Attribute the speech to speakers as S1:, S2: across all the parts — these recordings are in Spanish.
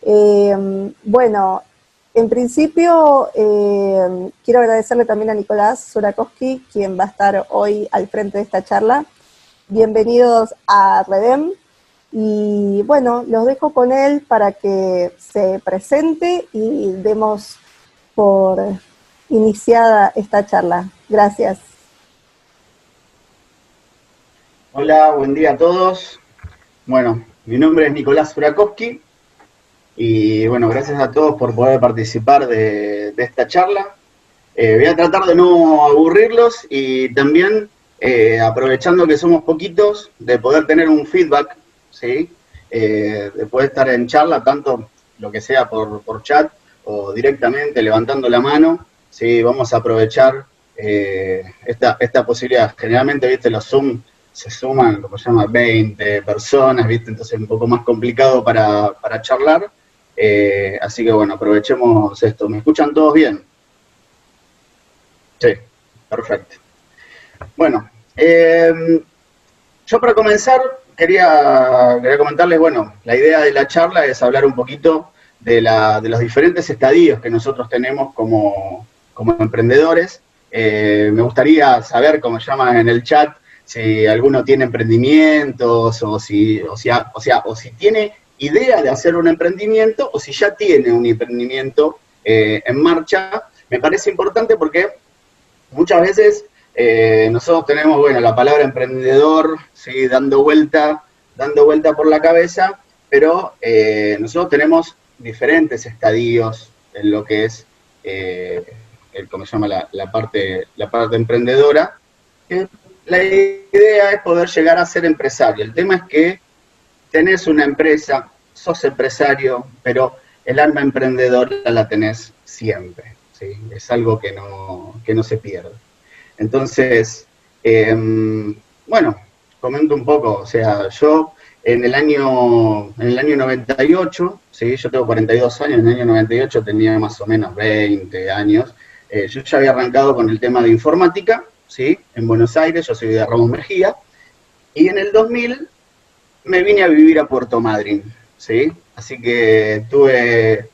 S1: Bueno, en principio quiero agradecerle también a Nicolás Surakowski, quien va a estar hoy al frente de esta charla. Bienvenidos a Redem. Y bueno, los dejo con él para que se presente y demos por iniciada esta charla. Gracias.
S2: Hola, buen día a todos. Bueno, mi nombre es Nicolás Surakowski y bueno, gracias a todos por poder participar de esta charla. Voy a tratar de no aburrirlos y también, aprovechando que somos poquitos, de poder tener un feedback, ¿sí? De poder estar en charla, tanto lo que sea por chat o directamente levantando la mano, ¿sí? Vamos a aprovechar esta posibilidad. Generalmente, viste, los Zoom se suman, como se llama, 20 personas, viste, entonces es un poco más complicado para charlar. Así que bueno, aprovechemos esto. ¿Me escuchan todos bien? Sí, perfecto. Bueno, yo para comenzar quería comentarles, bueno, la idea de la charla es hablar un poquito de los diferentes estadios que nosotros tenemos como emprendedores. Me gustaría saber, como llaman en el chat, si alguno tiene emprendimientos o si tiene idea de hacer un emprendimiento o si ya tiene un emprendimiento en marcha. Me parece importante porque muchas veces nosotros tenemos, bueno, la palabra emprendedor, ¿sí? Dando vuelta por la cabeza, pero nosotros tenemos diferentes estadios en lo que es, ¿cómo se llama? La parte emprendedora. La idea es poder llegar a ser empresario. El tema es que tenés una empresa, sos empresario, pero el alma emprendedora la tenés siempre, ¿sí? Es algo que no se pierde. Entonces, bueno, comento un poco, o sea, yo en el año 98, ¿sí? Yo tengo 42 años, en el año 98 tenía más o menos 20 años, yo ya había arrancado con el tema de informática, ¿sí? En Buenos Aires, yo soy de Ramos Mejía, y en el 2000 me vine a vivir a Puerto Madryn, ¿sí? Así que tuve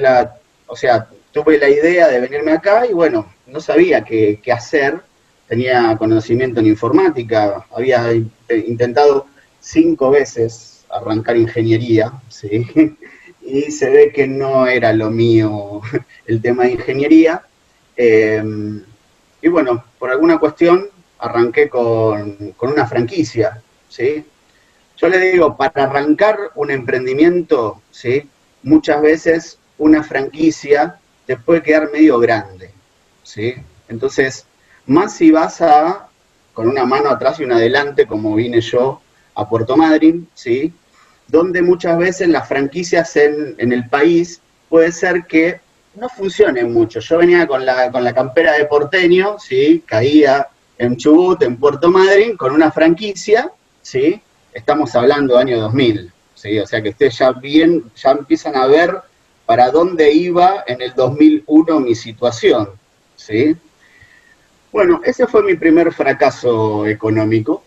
S2: la, o sea, tuve la idea de venirme acá y bueno, no sabía qué hacer, tenía conocimiento en informática, había intentado 5 veces arrancar ingeniería, ¿sí? Y se ve que no era lo mío el tema de ingeniería. Eh, y bueno, por alguna cuestión arranqué con una franquicia, ¿sí? Yo le digo, para arrancar un emprendimiento, ¿sí? Muchas veces una franquicia te puede quedar medio grande, ¿sí? Entonces, más si vas con una mano atrás y una adelante, como vine yo a Puerto Madryn, ¿sí? Donde muchas veces las franquicias en el país puede ser que no funcionen mucho. Yo venía con la campera de porteño, ¿sí? Caía en Chubut, en Puerto Madryn, con una franquicia, ¿sí? Estamos hablando de año 2000, ¿sí? O sea que ustedes ya empiezan a ver para dónde iba en el 2001 mi situación, ¿sí? Bueno, ese fue mi primer fracaso económico,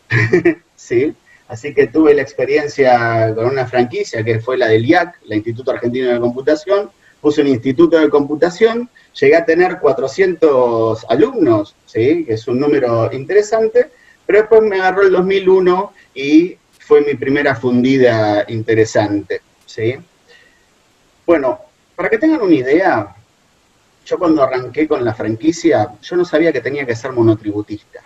S2: ¿sí? Así que tuve la experiencia con una franquicia que fue la del IAC, el Instituto Argentino de Computación. Puse un instituto de computación, llegué a tener 400 alumnos, ¿sí? Que es un número interesante, pero después me agarró el 2001 y fue mi primera fundida interesante, ¿sí? Bueno, para que tengan una idea, yo cuando arranqué con la franquicia, yo no sabía que tenía que ser monotributista,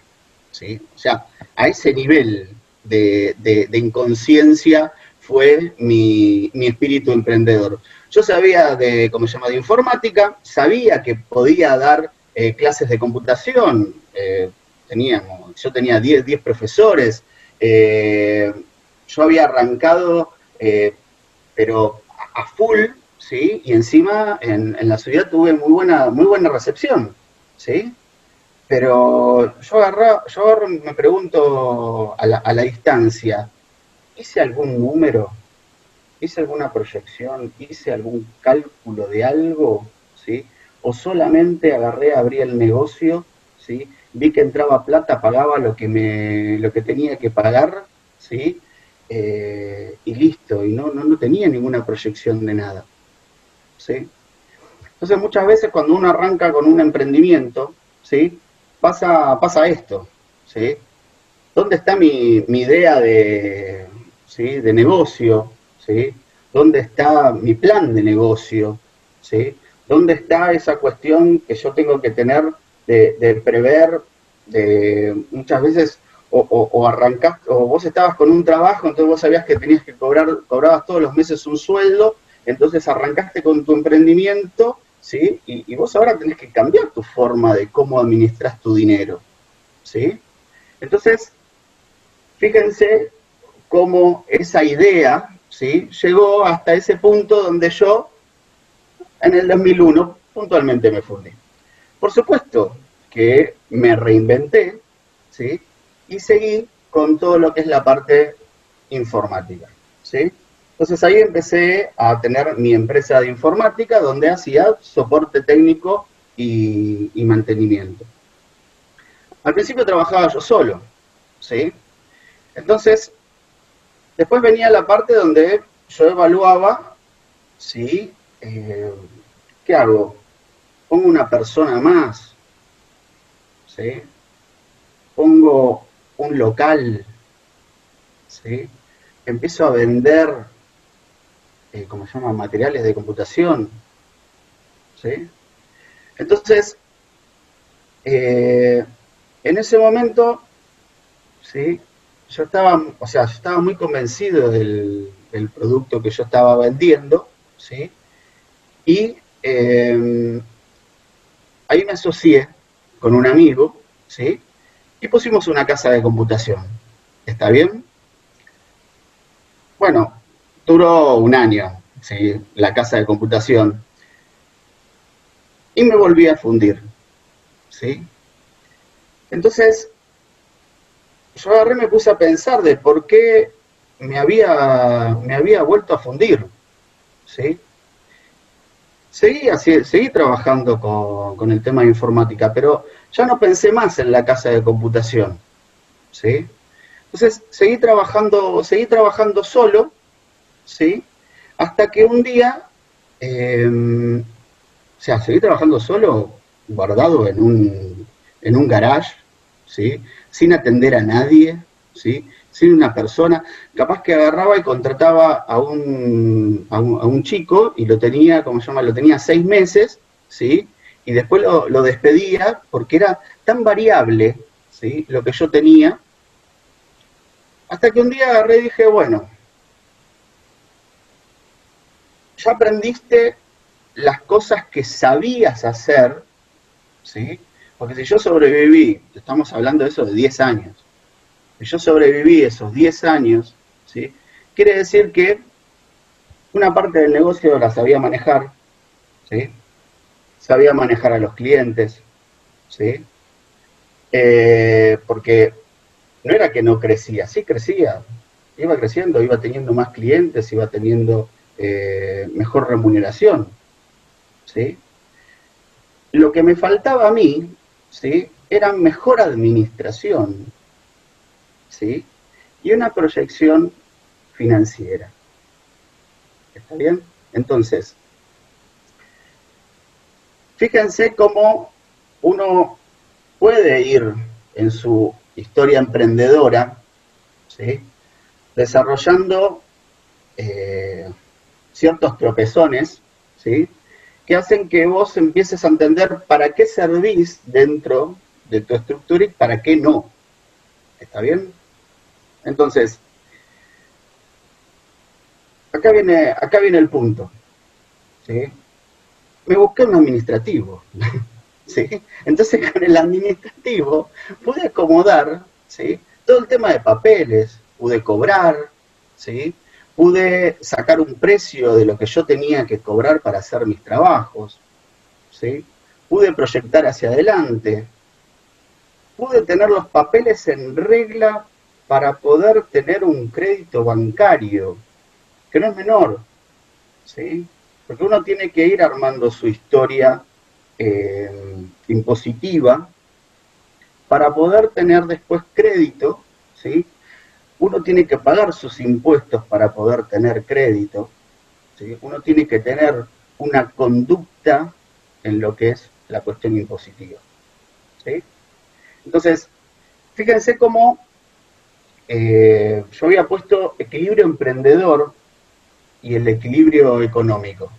S2: ¿sí? O sea, a ese nivel de inconsciencia fue mi espíritu emprendedor. Yo sabía de, ¿cómo se llama?, de informática, sabía que podía dar clases de computación, yo tenía 10 profesores, eh, yo había arrancado, pero a full, ¿sí? Y encima en la ciudad tuve muy buena recepción, ¿sí? Pero yo agarro y me pregunto a la distancia, ¿hice algún número? ¿Hice alguna proyección? ¿Hice algún cálculo de algo? ¿Sí? ¿O solamente agarré, abrí el negocio, ¿sí? Vi que entraba plata, pagaba lo que tenía que pagar, ¿sí? y listo, y no tenía ninguna proyección de nada, ¿sí? Entonces muchas veces cuando uno arranca con un emprendimiento, ¿sí? Pasa esto, ¿sí? ¿Dónde está mi idea ¿sí? de negocio? ¿Sí? ¿Dónde está mi plan de negocio? ¿Sí? ¿Dónde está esa cuestión que yo tengo que tener de prever, de muchas veces, o arrancás, o vos estabas con un trabajo, entonces vos sabías que tenías que cobrabas todos los meses un sueldo, entonces arrancaste con tu emprendimiento, ¿sí? Y vos ahora tenés que cambiar tu forma de cómo administras tu dinero, ¿sí? Entonces, fíjense cómo esa idea, ¿sí? Llegó hasta ese punto donde yo, en el 2001, puntualmente me fundí. Por supuesto que me reinventé, ¿sí? Y seguí con todo lo que es la parte informática, ¿sí? Entonces ahí empecé a tener mi empresa de informática donde hacía soporte técnico y mantenimiento. Al principio trabajaba yo solo, ¿sí? Entonces, después venía la parte donde yo evaluaba si, ¿qué hago? Pongo una persona más, ¿sí? Pongo un local, ¿sí? Empiezo a vender, ¿cómo se llama? Materiales de computación, ¿sí? Entonces, eh, en ese momento, ¿sí? Yo estaba muy convencido del producto que yo estaba vendiendo, ¿sí? Y ahí me asocié con un amigo, ¿sí? Y pusimos una casa de computación. ¿Está bien? Bueno, duró un año, ¿sí? La casa de computación. Y me volví a fundir, ¿sí? Entonces, yo agarré y me puse a pensar de por qué me había vuelto a fundir, ¿sí? Seguí trabajando con el tema de informática, pero ya no pensé más en la casa de computación, ¿sí? Entonces seguí trabajando solo, ¿sí? Hasta que un día, o sea, seguí trabajando solo, guardado en un garage, ¿sí? Sin atender a nadie, ¿sí? Sin una persona, capaz que agarraba y contrataba a un chico y lo tenía, ¿cómo se llama? Lo tenía 6 meses, ¿sí? Y después lo despedía porque era tan variable, ¿sí? Lo que yo tenía, hasta que un día agarré y dije, bueno, ya aprendiste las cosas que sabías hacer, ¿sí? Porque si yo sobreviví, estamos hablando de eso de 10 años, si yo sobreviví esos 10 años, ¿sí? Quiere decir que una parte del negocio la sabía manejar, ¿sí? Sabía manejar a los clientes, ¿sí? Porque no era que no crecía, sí crecía, iba creciendo, iba teniendo más clientes, iba teniendo mejor remuneración, ¿sí? Lo que me faltaba a mí, ¿sí? Era mejor administración, ¿sí? Y una proyección financiera. ¿Está bien? Entonces, fíjense cómo uno puede ir en su historia emprendedora, ¿sí? Desarrollando ciertos tropezones, ¿sí? Que hacen que vos empieces a entender para qué servís dentro de tu estructura y para qué no. ¿Está bien? Entonces, acá viene el punto, ¿sí? Me busqué un administrativo, ¿sí? Entonces con el administrativo pude acomodar, ¿sí? Todo el tema de papeles, pude cobrar, ¿sí? Pude sacar un precio de lo que yo tenía que cobrar para hacer mis trabajos, ¿sí? Pude proyectar hacia adelante, pude tener los papeles en regla para poder tener un crédito bancario, que no es menor, ¿sí? Porque uno tiene que ir armando su historia impositiva para poder tener después crédito, ¿sí? uno tiene que pagar sus impuestos para poder tener crédito, ¿sí? Uno tiene que tener una conducta en lo que es la cuestión impositiva, ¿sí? Entonces, fíjense cómo yo había puesto equilibrio emprendedor y el equilibrio económico,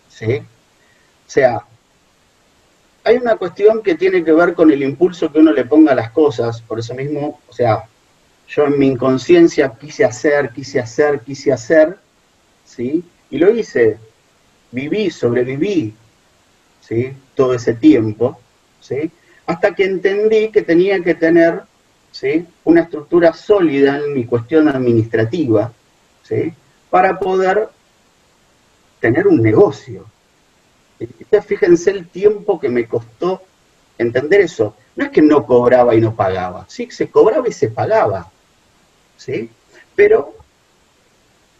S2: ¿sí? O sea, hay una cuestión que tiene que ver con el impulso que uno le ponga a las cosas, por eso mismo, o sea, yo en mi inconsciencia quise hacer, ¿sí? Y lo hice, viví, sobreviví, ¿sí? Todo ese tiempo, ¿sí? Hasta que entendí que tenía que tener, ¿sí? Una estructura sólida en mi cuestión administrativa, ¿sí? Para poder tener un negocio. Entonces, fíjense el tiempo que me costó entender eso. No es que no cobraba y no pagaba, sí, se cobraba y se pagaba, ¿sí? Pero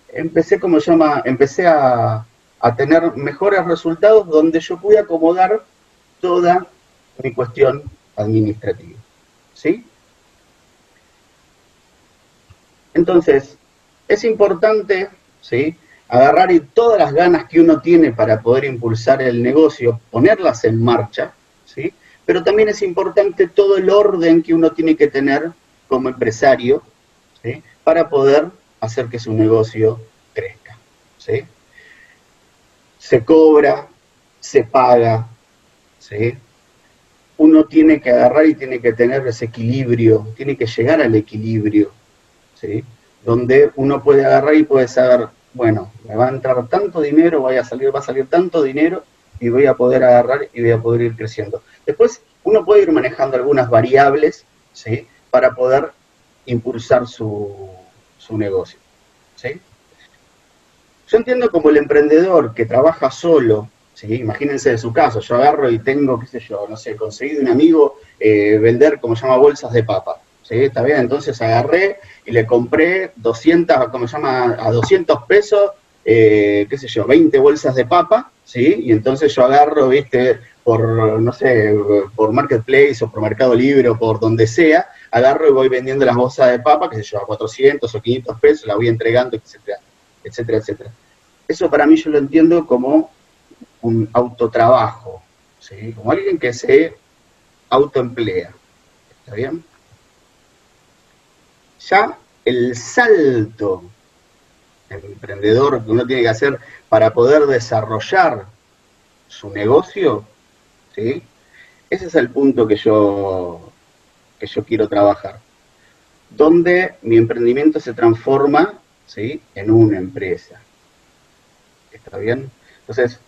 S2: empecé a tener mejores resultados donde yo pude acomodar toda mi cuestión administrativa, ¿sí? Entonces, es importante, ¿sí? Agarrar y todas las ganas que uno tiene para poder impulsar el negocio, ponerlas en marcha, ¿sí? Pero también es importante todo el orden que uno tiene que tener como empresario, ¿sí? Para poder hacer que su negocio crezca, ¿sí? Se cobra, se paga, ¿sí? Uno tiene que agarrar y tiene que tener ese equilibrio, tiene que llegar al equilibrio, ¿sí? Donde uno puede agarrar y puede saber, bueno, me va a entrar tanto dinero, va a salir tanto dinero y voy a poder agarrar y voy a poder ir creciendo. Después uno puede ir manejando algunas variables, ¿sí? Para poder impulsar su negocio, ¿sí? Yo entiendo como el emprendedor que trabaja solo, ¿sí? Imagínense de su caso, yo agarro y tengo, qué sé yo, no sé, conseguí de un amigo vender, como se llama, bolsas de papa, ¿sí? Está bien, entonces agarré y le compré 200, como se llama, a 200 pesos, qué sé yo, 20 bolsas de papa, ¿sí? Y entonces yo agarro, viste, por, no sé, por Marketplace o por Mercado Libre o por donde sea, agarro y voy vendiendo las bolsas de papa, qué sé yo, a 400 o 500 pesos, la voy entregando, etcétera, etcétera, etcétera. Eso para mí yo lo entiendo como un autotrabajo, ¿sí? Como alguien que se autoemplea, ¿está bien? Ya el salto emprendedor que uno tiene que hacer para poder desarrollar su negocio, ¿sí? Ese es el punto que yo quiero trabajar, donde mi emprendimiento se transforma, ¿sí? En una empresa, ¿está bien? Entonces,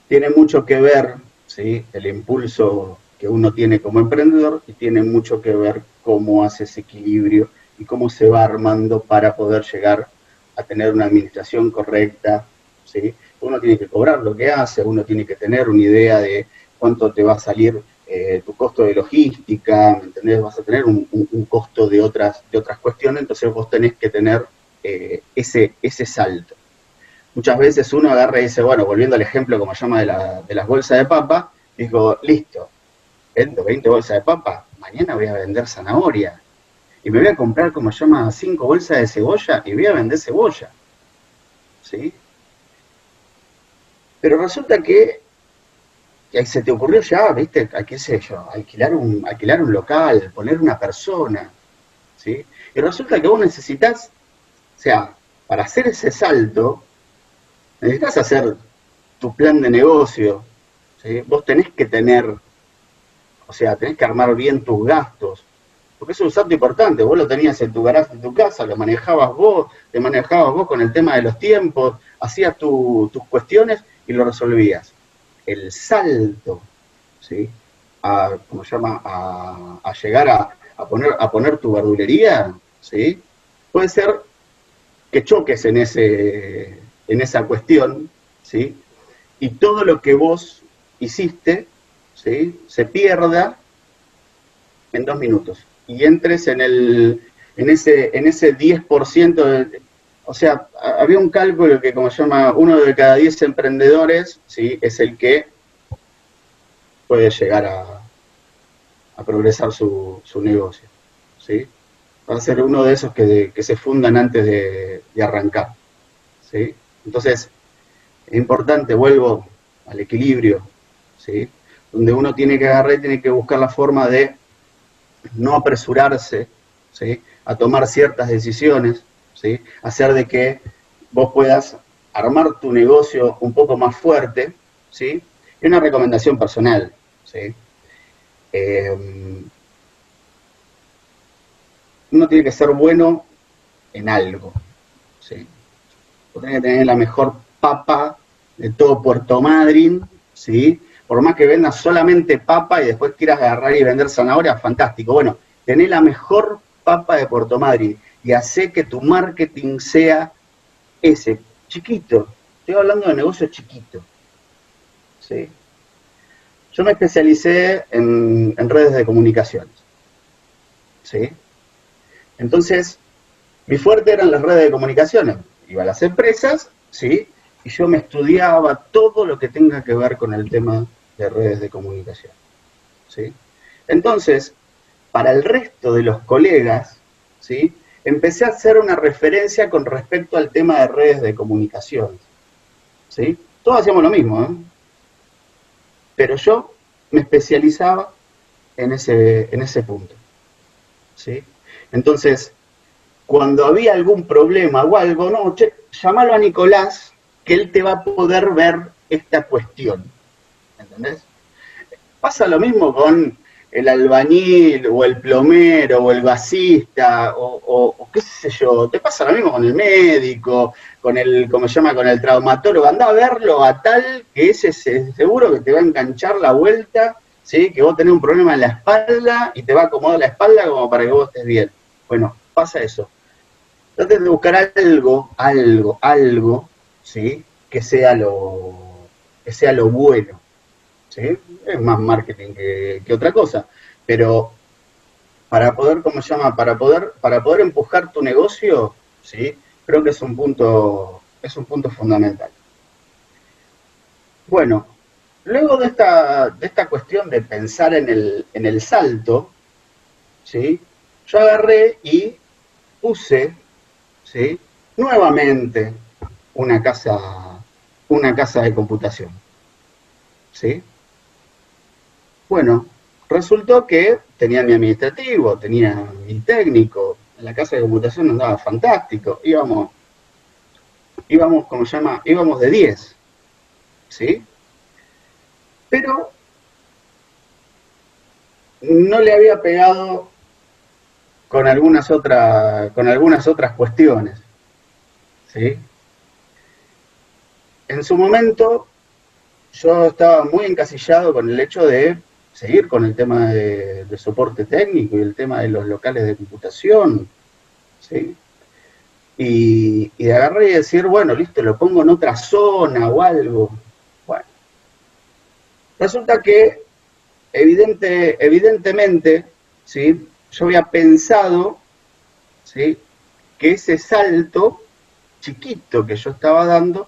S2: tiene mucho que ver, ¿sí? El impulso que uno tiene como emprendedor y tiene mucho que ver cómo hace ese equilibrio y cómo se va armando para poder llegar a tener una administración correcta, ¿sí? Uno tiene que cobrar lo que hace, uno tiene que tener una idea de cuánto te va a salir tu costo de logística, ¿me entendés? Vas a tener un costo de otras cuestiones, entonces vos tenés que tener ese salto. Muchas veces uno agarra y dice, bueno, volviendo al ejemplo como llama de las bolsas de papa, digo, listo, vendo 20 bolsas de papa, mañana voy a vender zanahoria. Y me voy a comprar, como llama, 5 bolsas de cebolla y voy a vender cebolla. ¿Sí? Pero resulta que se te ocurrió ya, viste, qué sé yo, alquilar un local, poner una persona. ¿Sí? Y resulta que vos necesitas, o sea, para hacer ese salto, necesitas hacer tu plan de negocio, ¿sí? Vos tenés que tener, o sea, tenés que armar bien tus gastos, porque es un salto importante, vos lo tenías en tu garaje, en tu casa, lo manejabas vos, te manejabas vos con el tema de los tiempos, hacías tus cuestiones y lo resolvías. El salto, ¿sí? ¿Cómo se llama? A llegar a poner tu verdulería, ¿sí? Puede ser que choques en esa cuestión, ¿sí? Y todo lo que vos hiciste, ¿sí? Se pierda en 2 minutos y entres en ese 10%, o sea, había un cálculo que como se llama, uno de cada 10 emprendedores, ¿sí? Es el que puede llegar a progresar su negocio, ¿sí? Va a ser uno de esos que se fundan antes de arrancar, ¿sí? Entonces, es importante, vuelvo al equilibrio, ¿sí? Donde uno tiene que agarrar y tiene que buscar la forma de no apresurarse, ¿sí? A tomar ciertas decisiones, ¿sí? Hacer de que vos puedas armar tu negocio un poco más fuerte, ¿sí? Y una recomendación personal, ¿sí? Eh, Uno tiene que ser bueno en algo, ¿sí? Vos tenés que tener la mejor papa de todo Puerto Madryn, ¿sí? Por más que vendas solamente papa y después quieras agarrar y vender zanahoria, fantástico. Bueno, tenés la mejor papa de Puerto Madryn y hacé que tu marketing sea ese, chiquito. Estoy hablando de negocio chiquito, ¿sí? Yo me especialicé en redes de comunicaciones, ¿sí? Entonces, mi fuerte eran las redes de comunicaciones. Iba a las empresas, ¿sí? Y yo me estudiaba todo lo que tenga que ver con el tema de redes de comunicación, ¿sí? Entonces, para el resto de los colegas, ¿sí? Empecé a hacer una referencia con respecto al tema de redes de comunicación, ¿sí? Todos hacíamos lo mismo, ¿eh? Pero yo me especializaba en ese punto, ¿sí? Entonces, cuando había algún problema o algo, no, che, llamalo a Nicolás, que él te va a poder ver esta cuestión, ¿entendés? Pasa lo mismo con el albañil, o el plomero, o el gasista, o qué sé yo, te pasa lo mismo con el médico, con el, como se llama, con el traumatólogo, anda a verlo a tal que ese seguro que te va a enganchar la vuelta, ¿sí? Que vos tenés un problema en la espalda y te va a acomodar la espalda como para que vos estés bien. Bueno, pasa eso. Traten de buscar algo, ¿sí? Que sea lo bueno, ¿sí? Es más marketing que otra cosa, pero para poder, ¿cómo se llama? Para poder empujar tu negocio, ¿sí? Creo que es un punto fundamental. Bueno, luego de esta cuestión de pensar en el salto, ¿sí? Yo agarré y puse, ¿sí? Nuevamente una una casa de computación, ¿sí? Bueno, resultó que tenía mi administrativo, tenía mi técnico, en la casa de computación andaba fantástico, íbamos, ¿cómo se llama? Íbamos de 10, ¿sí? Pero no le había pegado con algunas otras cuestiones, ¿sí? En su momento yo estaba muy encasillado con el hecho de seguir con el tema de soporte técnico y el tema de los locales de computación, ¿sí? Y de agarrar y decir, bueno, listo, lo pongo en otra zona o algo. Bueno, resulta que evidentemente, ¿sí? Yo había pensado, ¿sí? Que ese salto chiquito que yo estaba dando,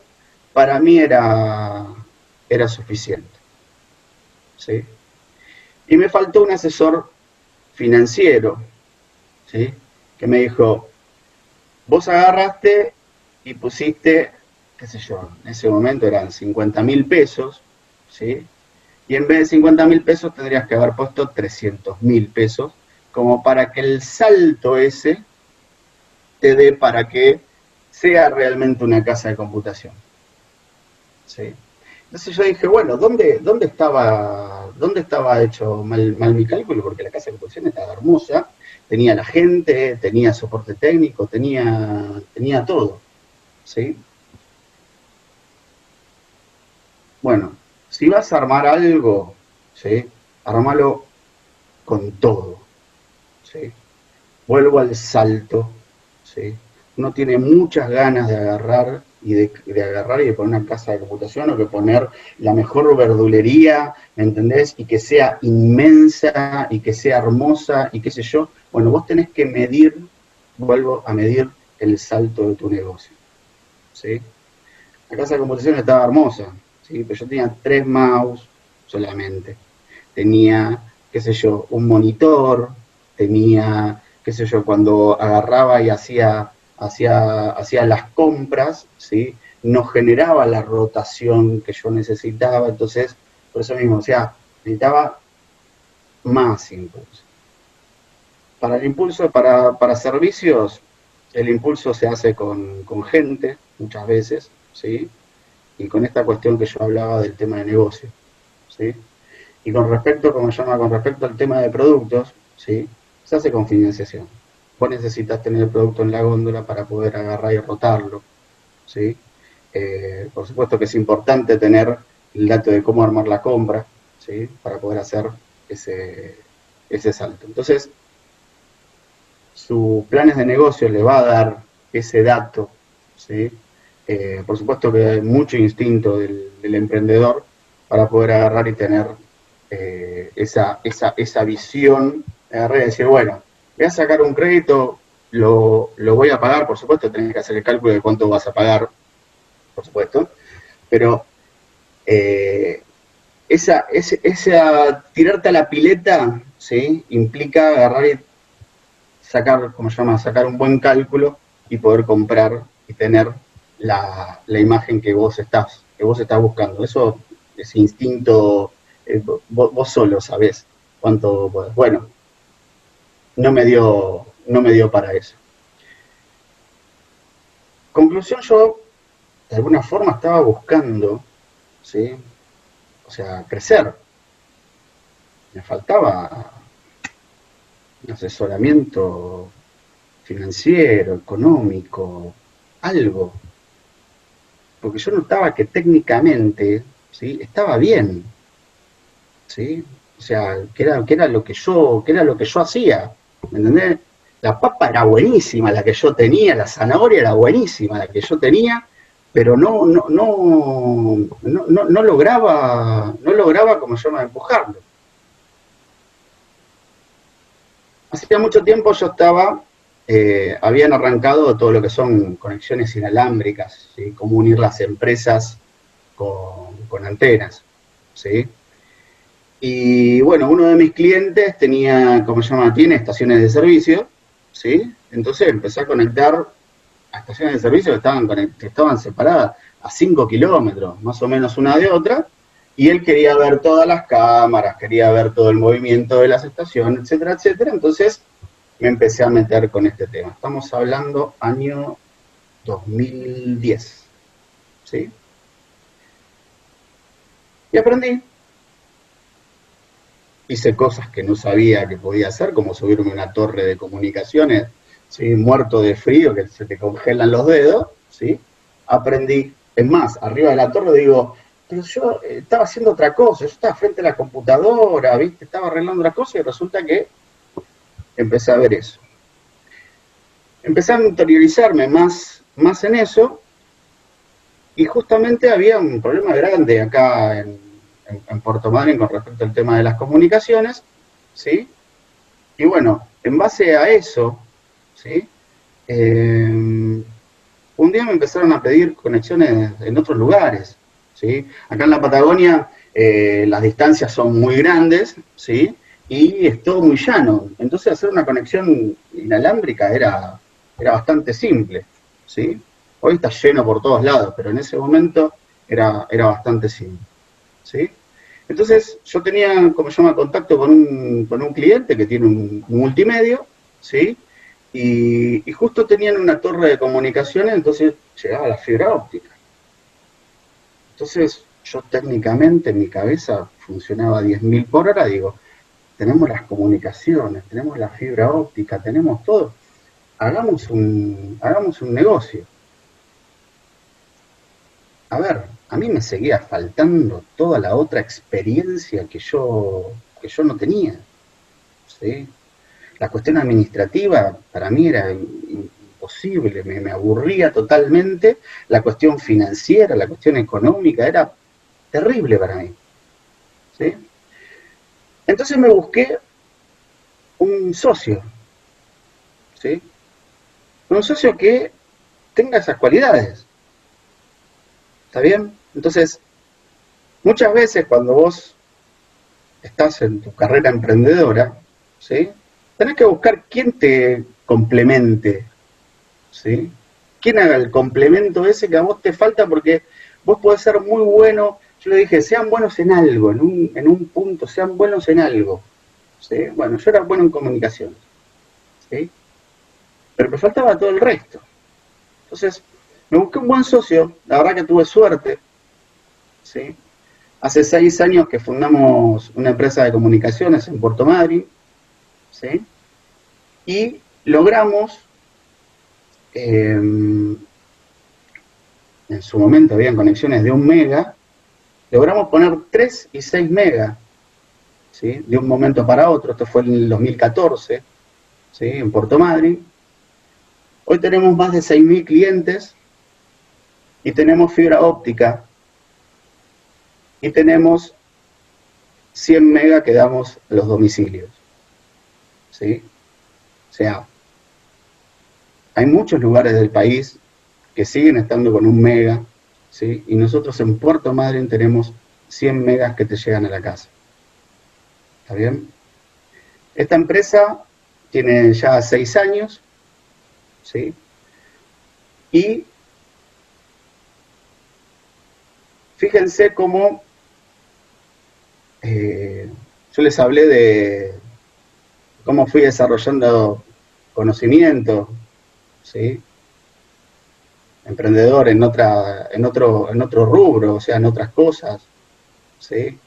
S2: para mí era suficiente, ¿sí? Y me faltó un asesor financiero, ¿sí? Que me dijo, vos agarraste y pusiste, qué sé yo, en ese momento eran 50.000 pesos, ¿sí? Y en vez de 50.000 pesos tendrías que haber puesto 300.000 pesos, como para que el salto ese te dé para que sea realmente una casa de computación, ¿sí? Entonces yo dije, bueno, dónde estaba hecho mal mi cálculo? Porque la casa de computación estaba hermosa, tenía la gente, tenía soporte técnico, tenía todo, ¿sí? Bueno, si vas a armar algo, ¿sí? Armalo con todo, ¿sí? Vuelvo al salto, ¿sí? Uno tiene muchas ganas de agarrar de agarrar y de poner una casa de computación o que poner la mejor verdulería, ¿me entendés? Y que sea inmensa y que sea hermosa y qué sé yo. Bueno, vos tenés que vuelvo a medir el salto de tu negocio, ¿sí? La casa de computación estaba hermosa, ¿sí? Pero yo tenía 3 mouse solamente. Tenía, qué sé yo, un monitor, tenía, qué qué sé yo, cuando agarraba y hacía las compras, ¿sí? No generaba la rotación que yo necesitaba, entonces, por eso mismo, o sea, necesitaba más impulso. Para el impulso, para servicios, el impulso se hace con gente, muchas veces, ¿sí? Y con esta cuestión que yo hablaba del tema de negocio, ¿sí? Y con respecto, como se llama, con respecto al tema de productos, ¿sí? Se hace con financiación. Vos necesitas tener el producto en la góndola para poder agarrar y rotarlo, ¿sí? Por supuesto que es importante tener el dato de cómo armar la compra, ¿sí? Para poder hacer ese salto. Entonces, sus planes de negocio le va a dar ese dato, ¿sí? Por supuesto que hay mucho instinto del emprendedor para poder agarrar y tener esa visión, agarrar y decir, bueno, voy a sacar un crédito, lo voy a pagar, por supuesto, tenés que hacer el cálculo de cuánto vas a pagar, por supuesto, pero eh, esa tirarte a la pileta, ¿sí? Implica agarrar y sacar, ¿cómo se llama? Sacar un buen cálculo y poder comprar y tener la imagen que vos estás buscando. Eso es instinto, vos solo sabés cuánto podés. Bueno, no me dio para eso. Conclusión, yo de alguna forma estaba buscando, ¿sí? O sea, crecer. Me faltaba un asesoramiento financiero, económico, algo. Porque yo notaba que técnicamente, ¿sí? Estaba bien, ¿sí? O sea, que era lo que yo hacía, ¿me entendés? La papa era buenísima, la que yo tenía, la zanahoria era buenísima, la que yo tenía, pero no lograba, como se llama, empujarlo. Hacía mucho tiempo yo habían arrancado todo lo que son conexiones inalámbricas, ¿sí? Cómo unir las empresas con antenas, ¿sí? Y bueno, uno de mis clientes tenía, ¿cómo se llama? Tiene estaciones de servicio, ¿sí? Entonces empecé a conectar a estaciones de servicio que estaban separadas a 5 kilómetros, más o menos una de otra, y él quería ver todas las cámaras, quería ver todo el movimiento de las estaciones, etcétera, etcétera. Entonces me empecé a meter con este tema. Estamos hablando año 2010, ¿sí? Y aprendí, hice cosas que no sabía que podía hacer, como subirme a una torre de comunicaciones, ¿sí? Muerto de frío, que se te congelan los dedos, ¿sí? Aprendí. Es más, arriba de la torre digo, pero yo estaba haciendo otra cosa, yo estaba frente a la computadora, ¿viste? Estaba arreglando otra cosa y resulta que empecé a ver eso. Empecé a interiorizarme más en eso y justamente había un problema grande acá en Puerto Madryn con respecto al tema de las comunicaciones, ¿sí? Y bueno, en base a eso, ¿sí? Un día me empezaron a pedir conexiones en otros lugares, ¿sí? Acá en la Patagonia las distancias son muy grandes, ¿sí? Y es todo muy llano. Entonces hacer una conexión inalámbrica era bastante simple, ¿sí? Hoy está lleno por todos lados, pero en ese momento era bastante simple, ¿sí? Entonces yo tenía, como se llama, contacto con un cliente que tiene un multimedio, ¿sí? Y justo tenían una torre de comunicaciones, entonces llegaba la fibra óptica. Entonces yo técnicamente en mi cabeza funcionaba a 10.000 por hora, digo, tenemos las comunicaciones, tenemos la fibra óptica, tenemos todo, hagamos un negocio. A ver, a mí me seguía faltando toda la otra experiencia que yo no tenía, ¿sí? La cuestión administrativa para mí era imposible, me aburría totalmente. La cuestión financiera, la cuestión económica era terrible para mí, ¿sí? Entonces me busqué un socio, ¿sí? Un socio que tenga esas cualidades, ¿está bien? Entonces, muchas veces cuando vos estás en tu carrera emprendedora, ¿sí? tenés que buscar quién te complemente, ¿sí? Quién haga el complemento ese que a vos te falta, porque vos podés ser muy bueno. Yo le dije, sean buenos en algo, en un punto, sean buenos en algo, ¿sí? Bueno, yo era bueno en comunicaciones, ¿sí? Pero me faltaba todo el resto. Entonces, me busqué un buen socio, la verdad que tuve suerte, ¿sí? Hace 6 años que fundamos una empresa de comunicaciones en Puerto Madryn, ¿sí? Y logramos, en su momento habían conexiones de 1 mega, logramos poner 3 y 6 megas, ¿sí? De un momento para otro. Esto fue en el 2014, ¿sí? En Puerto Madryn. Hoy tenemos más de 6.000 clientes y tenemos fibra óptica y tenemos 100 megas que damos a los domicilios, ¿sí? O sea, hay muchos lugares del país que siguen estando con 1 mega, ¿sí? Y nosotros en Puerto Madryn tenemos 100 megas que te llegan a la casa. ¿Está bien? Esta empresa tiene ya 6 años, ¿sí? Y fíjense cómo yo les hablé de cómo fui desarrollando conocimiento, ¿sí? Emprendedor en otro rubro, o sea, en otras cosas, ¿sí?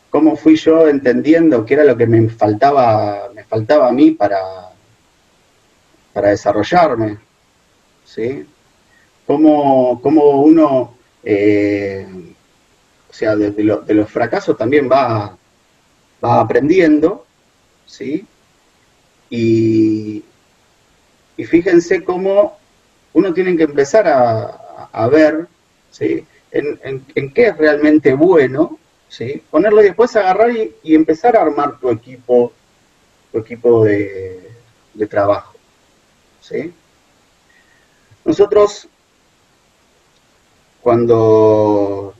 S2: Cómo fui yo entendiendo qué era lo que me faltaba a mí para desarrollarme, ¿sí? Cómo uno, o sea, de los fracasos también va aprendiendo, ¿sí? Y, y fíjense cómo uno tiene que empezar a ver, ¿sí? En qué es realmente bueno, ¿sí? Ponerlo y después agarrar y empezar a armar tu equipo de trabajo, ¿sí? Nosotros, cuando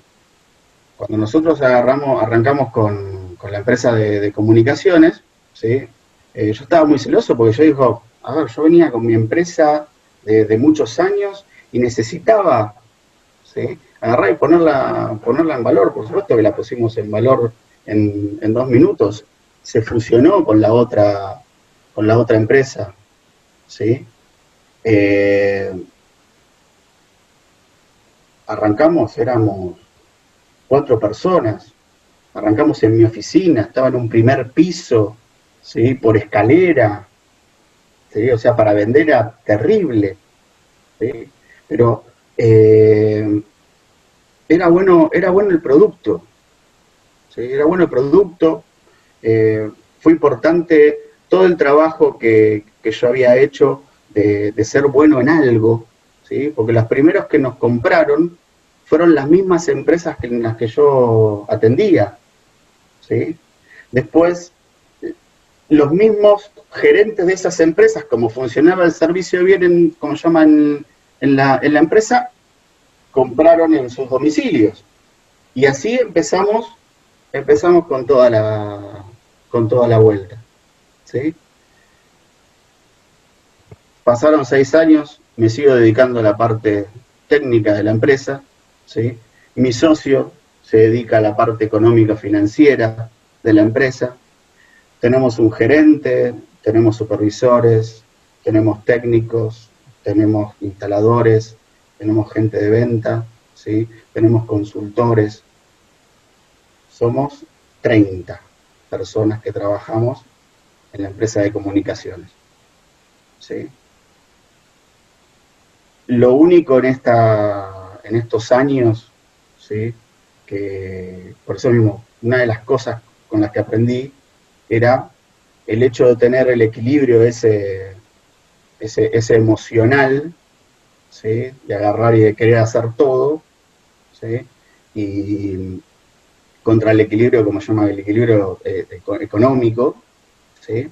S2: nosotros arrancamos con la empresa de comunicaciones, ¿sí? Yo estaba muy celoso porque yo digo, a ver, yo venía con mi empresa de muchos años y necesitaba, ¿sí? Agarrar y ponerla en valor. Por supuesto que la pusimos en valor en 2 minutos. Se fusionó con la otra empresa, ¿sí? Arrancamos, éramos 4 personas. Arrancamos en mi oficina, estaba en un primer piso, ¿sí? Por escalera, ¿sí? O sea, para vender era terrible, ¿sí? Pero era bueno el producto, ¿sí? Era bueno el producto. Fue importante todo el trabajo que yo había hecho de ser bueno en algo, ¿sí? Porque los primeros que nos compraron fueron las mismas empresas en las que yo atendía, ¿sí? Después, los mismos gerentes de esas empresas, como funcionaba el servicio de bien, como llaman en la empresa, compraron en sus domicilios. Y así empezamos con toda la vuelta, ¿sí? Pasaron 6 años, me sigo dedicando a la parte técnica de la empresa, ¿sí? Mi socio se dedica a la parte económica financiera de la empresa. Tenemos un gerente, tenemos supervisores, tenemos técnicos, tenemos instaladores, tenemos gente de venta, ¿sí? Tenemos consultores. Somos 30 personas que trabajamos en la empresa de comunicaciones, ¿sí? Lo único en estos años, ¿sí? Que por eso mismo, una de las cosas con las que aprendí era el hecho de tener el equilibrio ese emocional, ¿sí? De agarrar y de querer hacer todo, ¿sí? Y contra el equilibrio, como se llama, el equilibrio económico, ¿sí?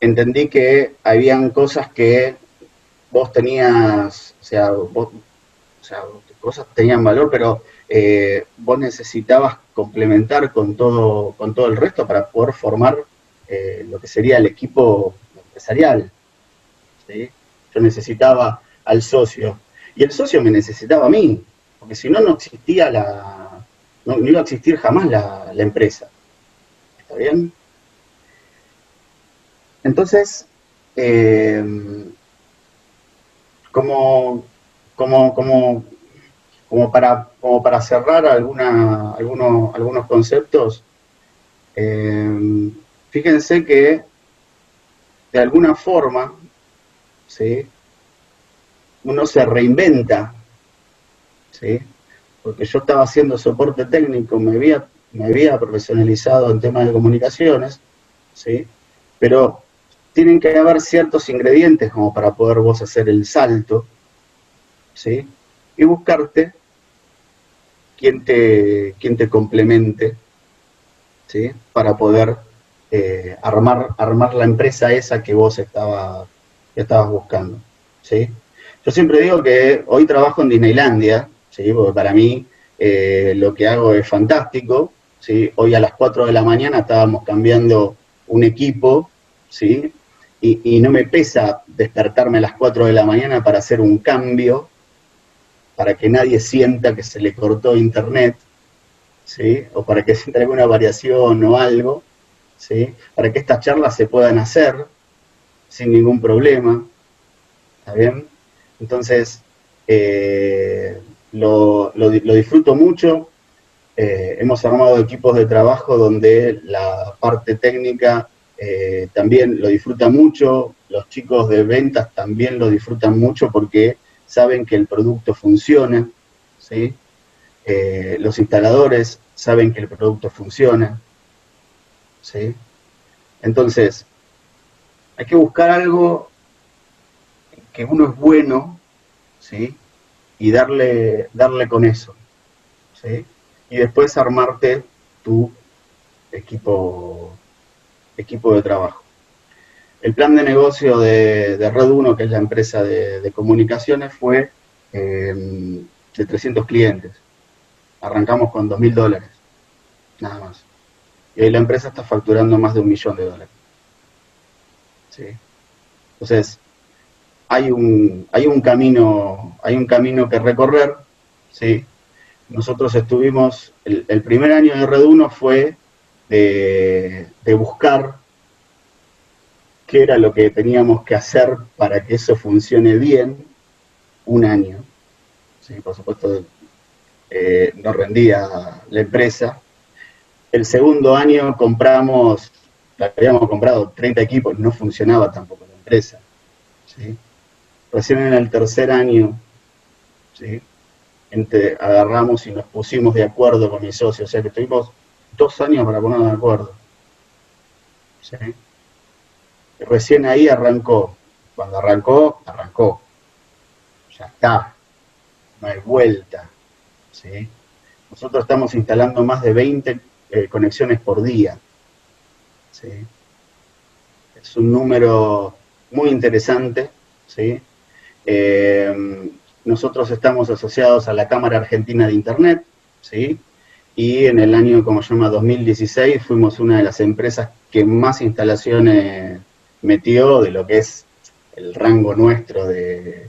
S2: Entendí que habían cosas que vos tenías, o sea, cosas tenían valor, pero vos necesitabas complementar con todo el resto para poder formar lo que sería el equipo empresarial, ¿sí? Yo necesitaba al socio, y el socio me necesitaba a mí, porque si no, no existía no iba a existir jamás la empresa. ¿Está bien? Entonces, eh, como, como, como, como para cerrar algunos conceptos, eh, fíjense que de alguna forma, ¿sí? Uno se reinventa, ¿sí? Porque yo estaba haciendo soporte técnico, me había profesionalizado en temas de comunicaciones, ¿sí? Pero tienen que haber ciertos ingredientes como para poder vos hacer el salto, ¿sí? Y buscarte quien te complemente, ¿sí? Para poder armar la empresa esa que estabas buscando, ¿sí? Yo siempre digo que hoy trabajo en Disneylandia, ¿sí? Porque para mí lo que hago es fantástico, ¿sí? Hoy a las 4 de la mañana estábamos cambiando un equipo, ¿sí? Y no me pesa despertarme a las 4 de la mañana para hacer un cambio, para que nadie sienta que se le cortó internet, ¿sí? O para que sienta alguna variación o algo, ¿sí? Para que estas charlas se puedan hacer sin ningún problema, ¿está bien? Entonces, lo disfruto mucho. Hemos armado equipos de trabajo donde la parte técnica también lo disfruta mucho, los chicos de ventas también lo disfrutan mucho porque saben que el producto funciona, ¿sí? Los instaladores saben que el producto funciona, ¿sí? Entonces, hay que buscar algo que uno es bueno, ¿sí? Y darle con eso, ¿sí? Y después armarte tu equipo, equipo de trabajo. El plan de negocio de Red 1, que es la empresa de comunicaciones, fue de 300 clientes. Arrancamos con $2.000, nada más. Y hoy la empresa está facturando más de $1.000.000. ¿Sí? Entonces, hay un camino que recorrer, ¿sí? Nosotros estuvimos, el primer año de Red 1 fue de buscar qué era lo que teníamos que hacer para que eso funcione bien un año. ¿Sí? Por supuesto, no rendía la empresa. El segundo año habíamos comprado 30 equipos, no funcionaba tampoco la empresa. ¿Sí? Recién en el tercer año, ¿sí? Agarramos y nos pusimos de acuerdo con mi socio, o sea que tuvimos 2 años para ponernos de acuerdo. ¿Sí? Recién ahí arrancó. Cuando arrancó, arrancó. Ya está, no hay vuelta. ¿Sí? Nosotros estamos instalando más de 20 conexiones por día. ¿Sí? Es un número muy interesante. ¿Sí? Nosotros estamos asociados a la Cámara Argentina de Internet, ¿sí? Y en el año, como se llama, 2016, fuimos una de las empresas que más instalaciones metió de lo que es el rango nuestro de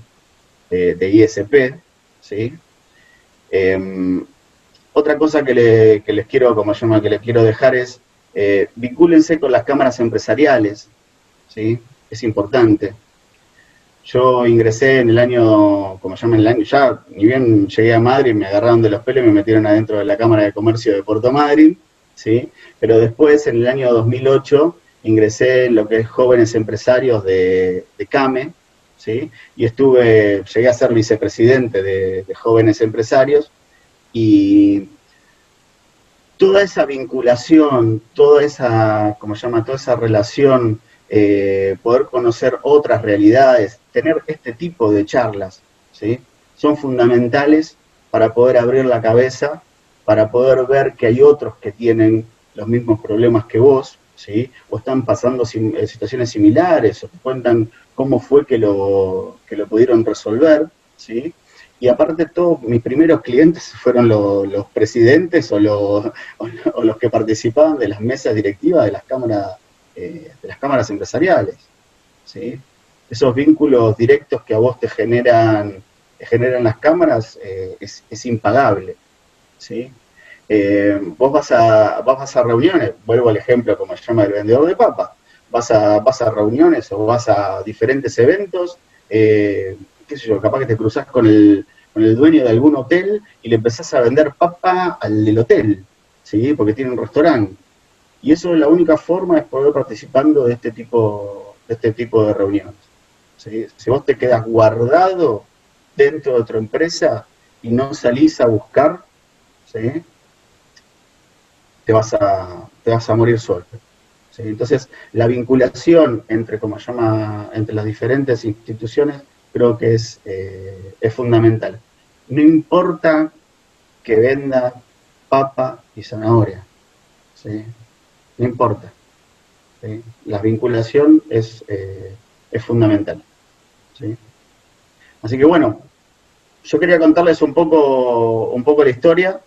S2: ISP, ¿sí? Otra cosa que les quiero, como se llama, que les quiero dejar es, vincúlense con las cámaras empresariales, ¿sí? Es importante. Yo ingresé en el año, como se llama el año, ya ni bien llegué a Madrid, me agarraron de los pelos y me metieron adentro de la Cámara de Comercio de Puerto Madryn, ¿sí? Pero después, en el año 2008, ingresé en lo que es Jóvenes Empresarios de CAME, ¿sí? Y llegué a ser vicepresidente de Jóvenes Empresarios, y toda esa vinculación, toda esa, como se llama, toda esa relación, poder conocer otras realidades, tener este tipo de charlas, ¿sí? Son fundamentales para poder abrir la cabeza, para poder ver que hay otros que tienen los mismos problemas que vos, ¿sí? O están pasando situaciones similares, o te cuentan cómo fue que lo pudieron resolver, ¿sí? Y aparte todos mis primeros clientes fueron los presidentes o los que participaban de las mesas directivas de las cámaras de las cámaras empresariales, ¿sí? Esos vínculos directos que a vos te generan las cámaras es impagable, ¿sí? Vos vas a reuniones, vuelvo al ejemplo como se llama el vendedor de papa, vas a reuniones o vas a diferentes eventos, qué sé yo, capaz que te cruzás con el dueño de algún hotel y le empezás a vender papa al del hotel, ¿sí? Porque tiene un restaurante. Y eso es la única forma de poder participando de este tipo de reuniones, ¿sí? Si vos te quedas guardado dentro de otra empresa y no salís a buscar, ¿sí? te vas a morir solo, ¿sí? Entonces, la vinculación entre, como se llama, entre las diferentes instituciones creo que es fundamental. No importa que venda papa y zanahoria, ¿sí? No importa, ¿sí? La vinculación es fundamental, ¿sí? Así que bueno, yo quería contarles un poco la historia,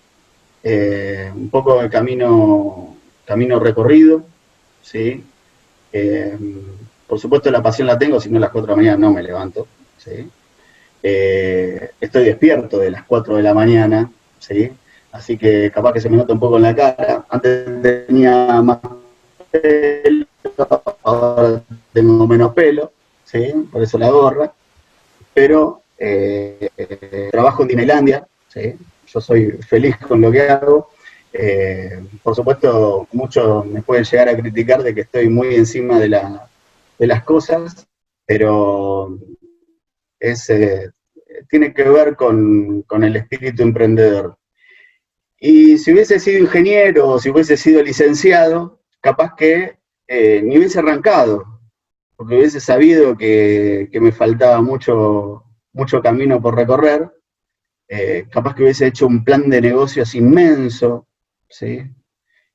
S2: un poco el camino recorrido, ¿sí? Eh, por supuesto la pasión la tengo, si no a las 4 de la mañana no me levanto, ¿sí? Estoy despierto de las 4 de la mañana, ¿sí? Así que capaz que se me nota un poco en la cara. Antes tenía más pelo, ahora tengo menos pelo, ¿sí? Por eso la gorra. Pero trabajo en Disneylandia, ¿sí? Yo soy feliz con lo que hago. Por supuesto, muchos me pueden llegar a criticar de que estoy muy encima de las cosas, pero es, tiene que ver con el espíritu emprendedor. Y si hubiese sido ingeniero o si hubiese sido licenciado, capaz que ni hubiese arrancado, porque hubiese sabido que me faltaba mucho camino por recorrer, capaz que hubiese hecho un plan de negocios inmenso, ¿sí?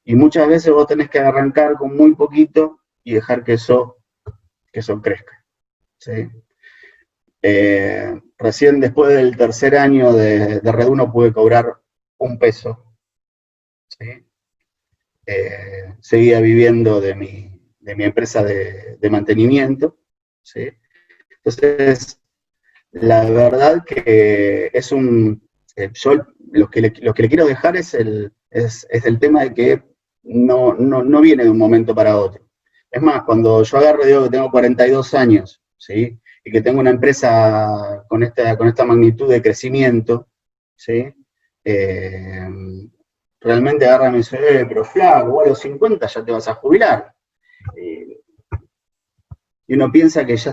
S2: Y muchas veces vos tenés que arrancar con muy poquito y dejar que eso crezca, ¿sí? Recién después del tercer año de Red 1 pude cobrar $1, ¿sí? Seguía viviendo de mi empresa de mantenimiento, ¿sí? Entonces, la verdad que es yo lo que le quiero dejar es el tema de que no viene de un momento para otro. Es más, cuando yo agarro y digo que tengo 42 años, ¿sí? Y que tengo una empresa con esta magnitud de crecimiento, ¿sí? Eh, realmente agarran y me dicen, pero flaco, vos a los 50 ya te vas a jubilar. Eh, y uno piensa que ya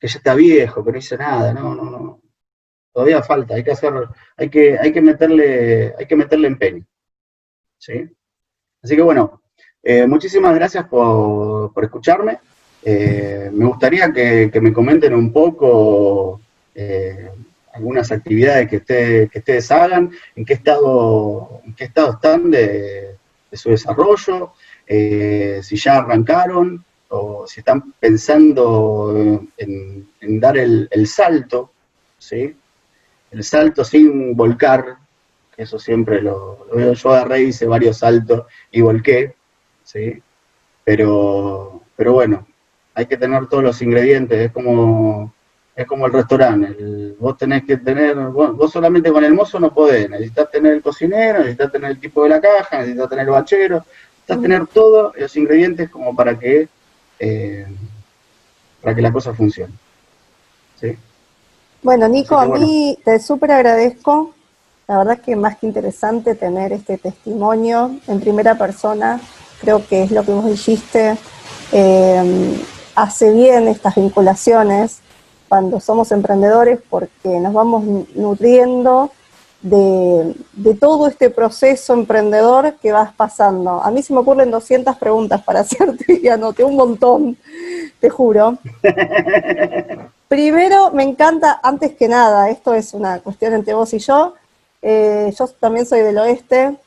S2: está viejo, que no hizo nada, no. Todavía falta, hay que meterle empeño, ¿sí? Así que bueno, muchísimas gracias por escucharme. Me gustaría que me comenten un poco algunas actividades que ustedes hagan, en qué estado están de su desarrollo, si ya arrancaron o si están pensando en dar el salto, ¿sí? El salto sin volcar, que eso siempre lo veo. Yo agarré, hice varios saltos y volqué, ¿sí? Pero bueno, hay que tener todos los ingredientes, es como el restaurante. Vos tenés que tener, vos solamente con el mozo no podés, necesitas tener el cocinero, necesitas tener el tipo de la caja, necesitas tener el bachero, necesitas tener todos los ingredientes como eh, para que la cosa funcione, ¿sí?
S1: Bueno, Nico,
S2: Así que
S1: a
S2: bueno.
S1: mí te súper agradezco. La verdad es que más que interesante tener este testimonio en primera persona, creo que es lo que vos dijiste, hace bien estas vinculaciones cuando somos emprendedores porque nos vamos nutriendo de todo este proceso emprendedor que vas pasando. A mí se me ocurren 200 preguntas para hacerte y anoté un montón, te juro. Primero, me encanta, antes que nada, esto es una cuestión entre vos y yo también soy del oeste,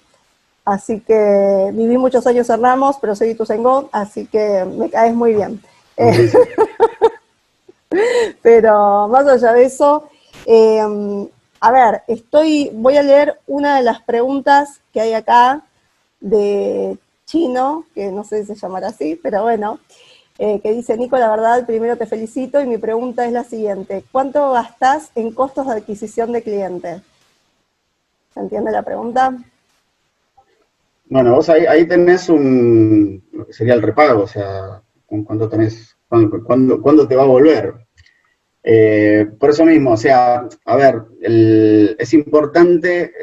S1: así que viví muchos años en Ramos, pero soy de Ituzaingó, así que me caes muy bien.
S2: Buenísimo.
S1: Pero más allá de eso, a ver, voy a leer una de las preguntas que hay acá chino, que no sé si se llamará así, pero bueno, que dice: Nico, la verdad, primero te felicito y mi pregunta es la siguiente: ¿cuánto gastás en costos de adquisición de clientes? ¿Se entiende la pregunta?
S2: Bueno, vos ahí tenés lo que sería el repago, o sea, cuánto tenés, cuándo te va a volver. Por eso mismo, o sea, a ver, es importante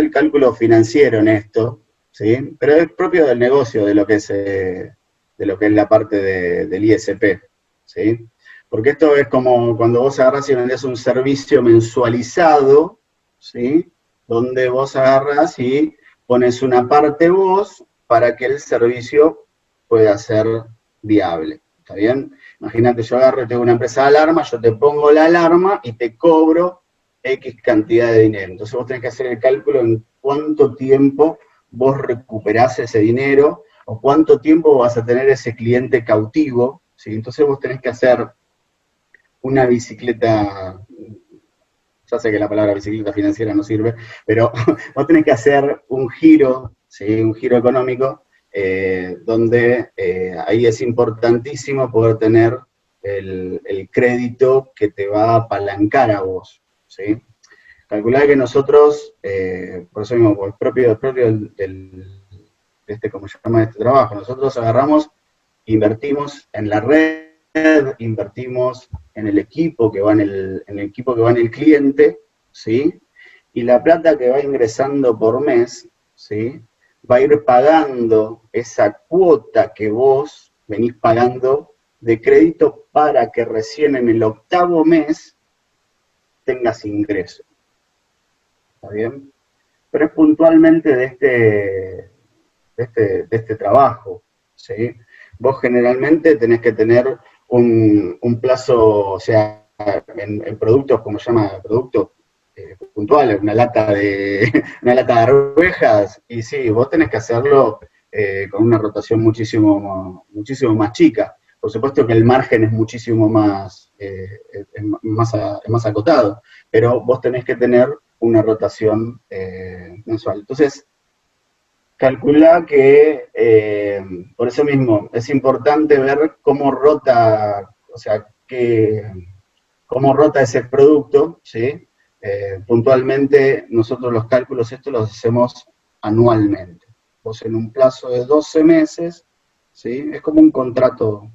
S2: el cálculo financiero en esto, ¿sí? Pero es propio del negocio, de lo que es la parte del ISP, ¿sí? Porque esto es como cuando vos agarrás y vendés un servicio mensualizado, ¿sí? Donde vos agarrás y pones una parte vos para que el servicio pueda ser viable, ¿está bien? Imagínate, yo agarro y tengo una empresa de alarma, yo te pongo la alarma y te cobro X cantidad de dinero. Entonces vos tenés que hacer el cálculo en cuánto tiempo vos recuperás ese dinero o cuánto tiempo vas a tener ese cliente cautivo, ¿sí? Entonces vos tenés que hacer una bicicleta, ya sé que la palabra bicicleta financiera no sirve, pero vos tenés que hacer un giro, ¿sí? Un giro económico, donde ahí es importantísimo poder tener el crédito que te va a apalancar a vos, ¿sí? Calcular que nosotros, por eso mismo, por propio como se llama este trabajo, nosotros agarramos, invertimos en la red, invertimos en el equipo que va en el equipo que va en el cliente, ¿sí? Y la plata que va ingresando por mes, ¿sí? Va a ir pagando esa cuota que vos venís pagando de crédito para que recién en el octavo mes tengas ingreso. ¿Está bien? Pero es puntualmente de este trabajo, ¿sí? Vos generalmente tenés que tener un plazo, o sea, en productos, como se llama, productos puntuales, una lata de arvejas, y sí, vos tenés que hacerlo con una rotación muchísimo más chica. Por supuesto que el margen es muchísimo más acotado, pero vos tenés que tener una rotación mensual. Entonces, calcula que por eso mismo es importante ver cómo rota, o sea, cómo rota ese producto, ¿sí? Puntualmente nosotros los cálculos estos los hacemos anualmente. Vos en un plazo de 12 meses, ¿sí? Es como un contrato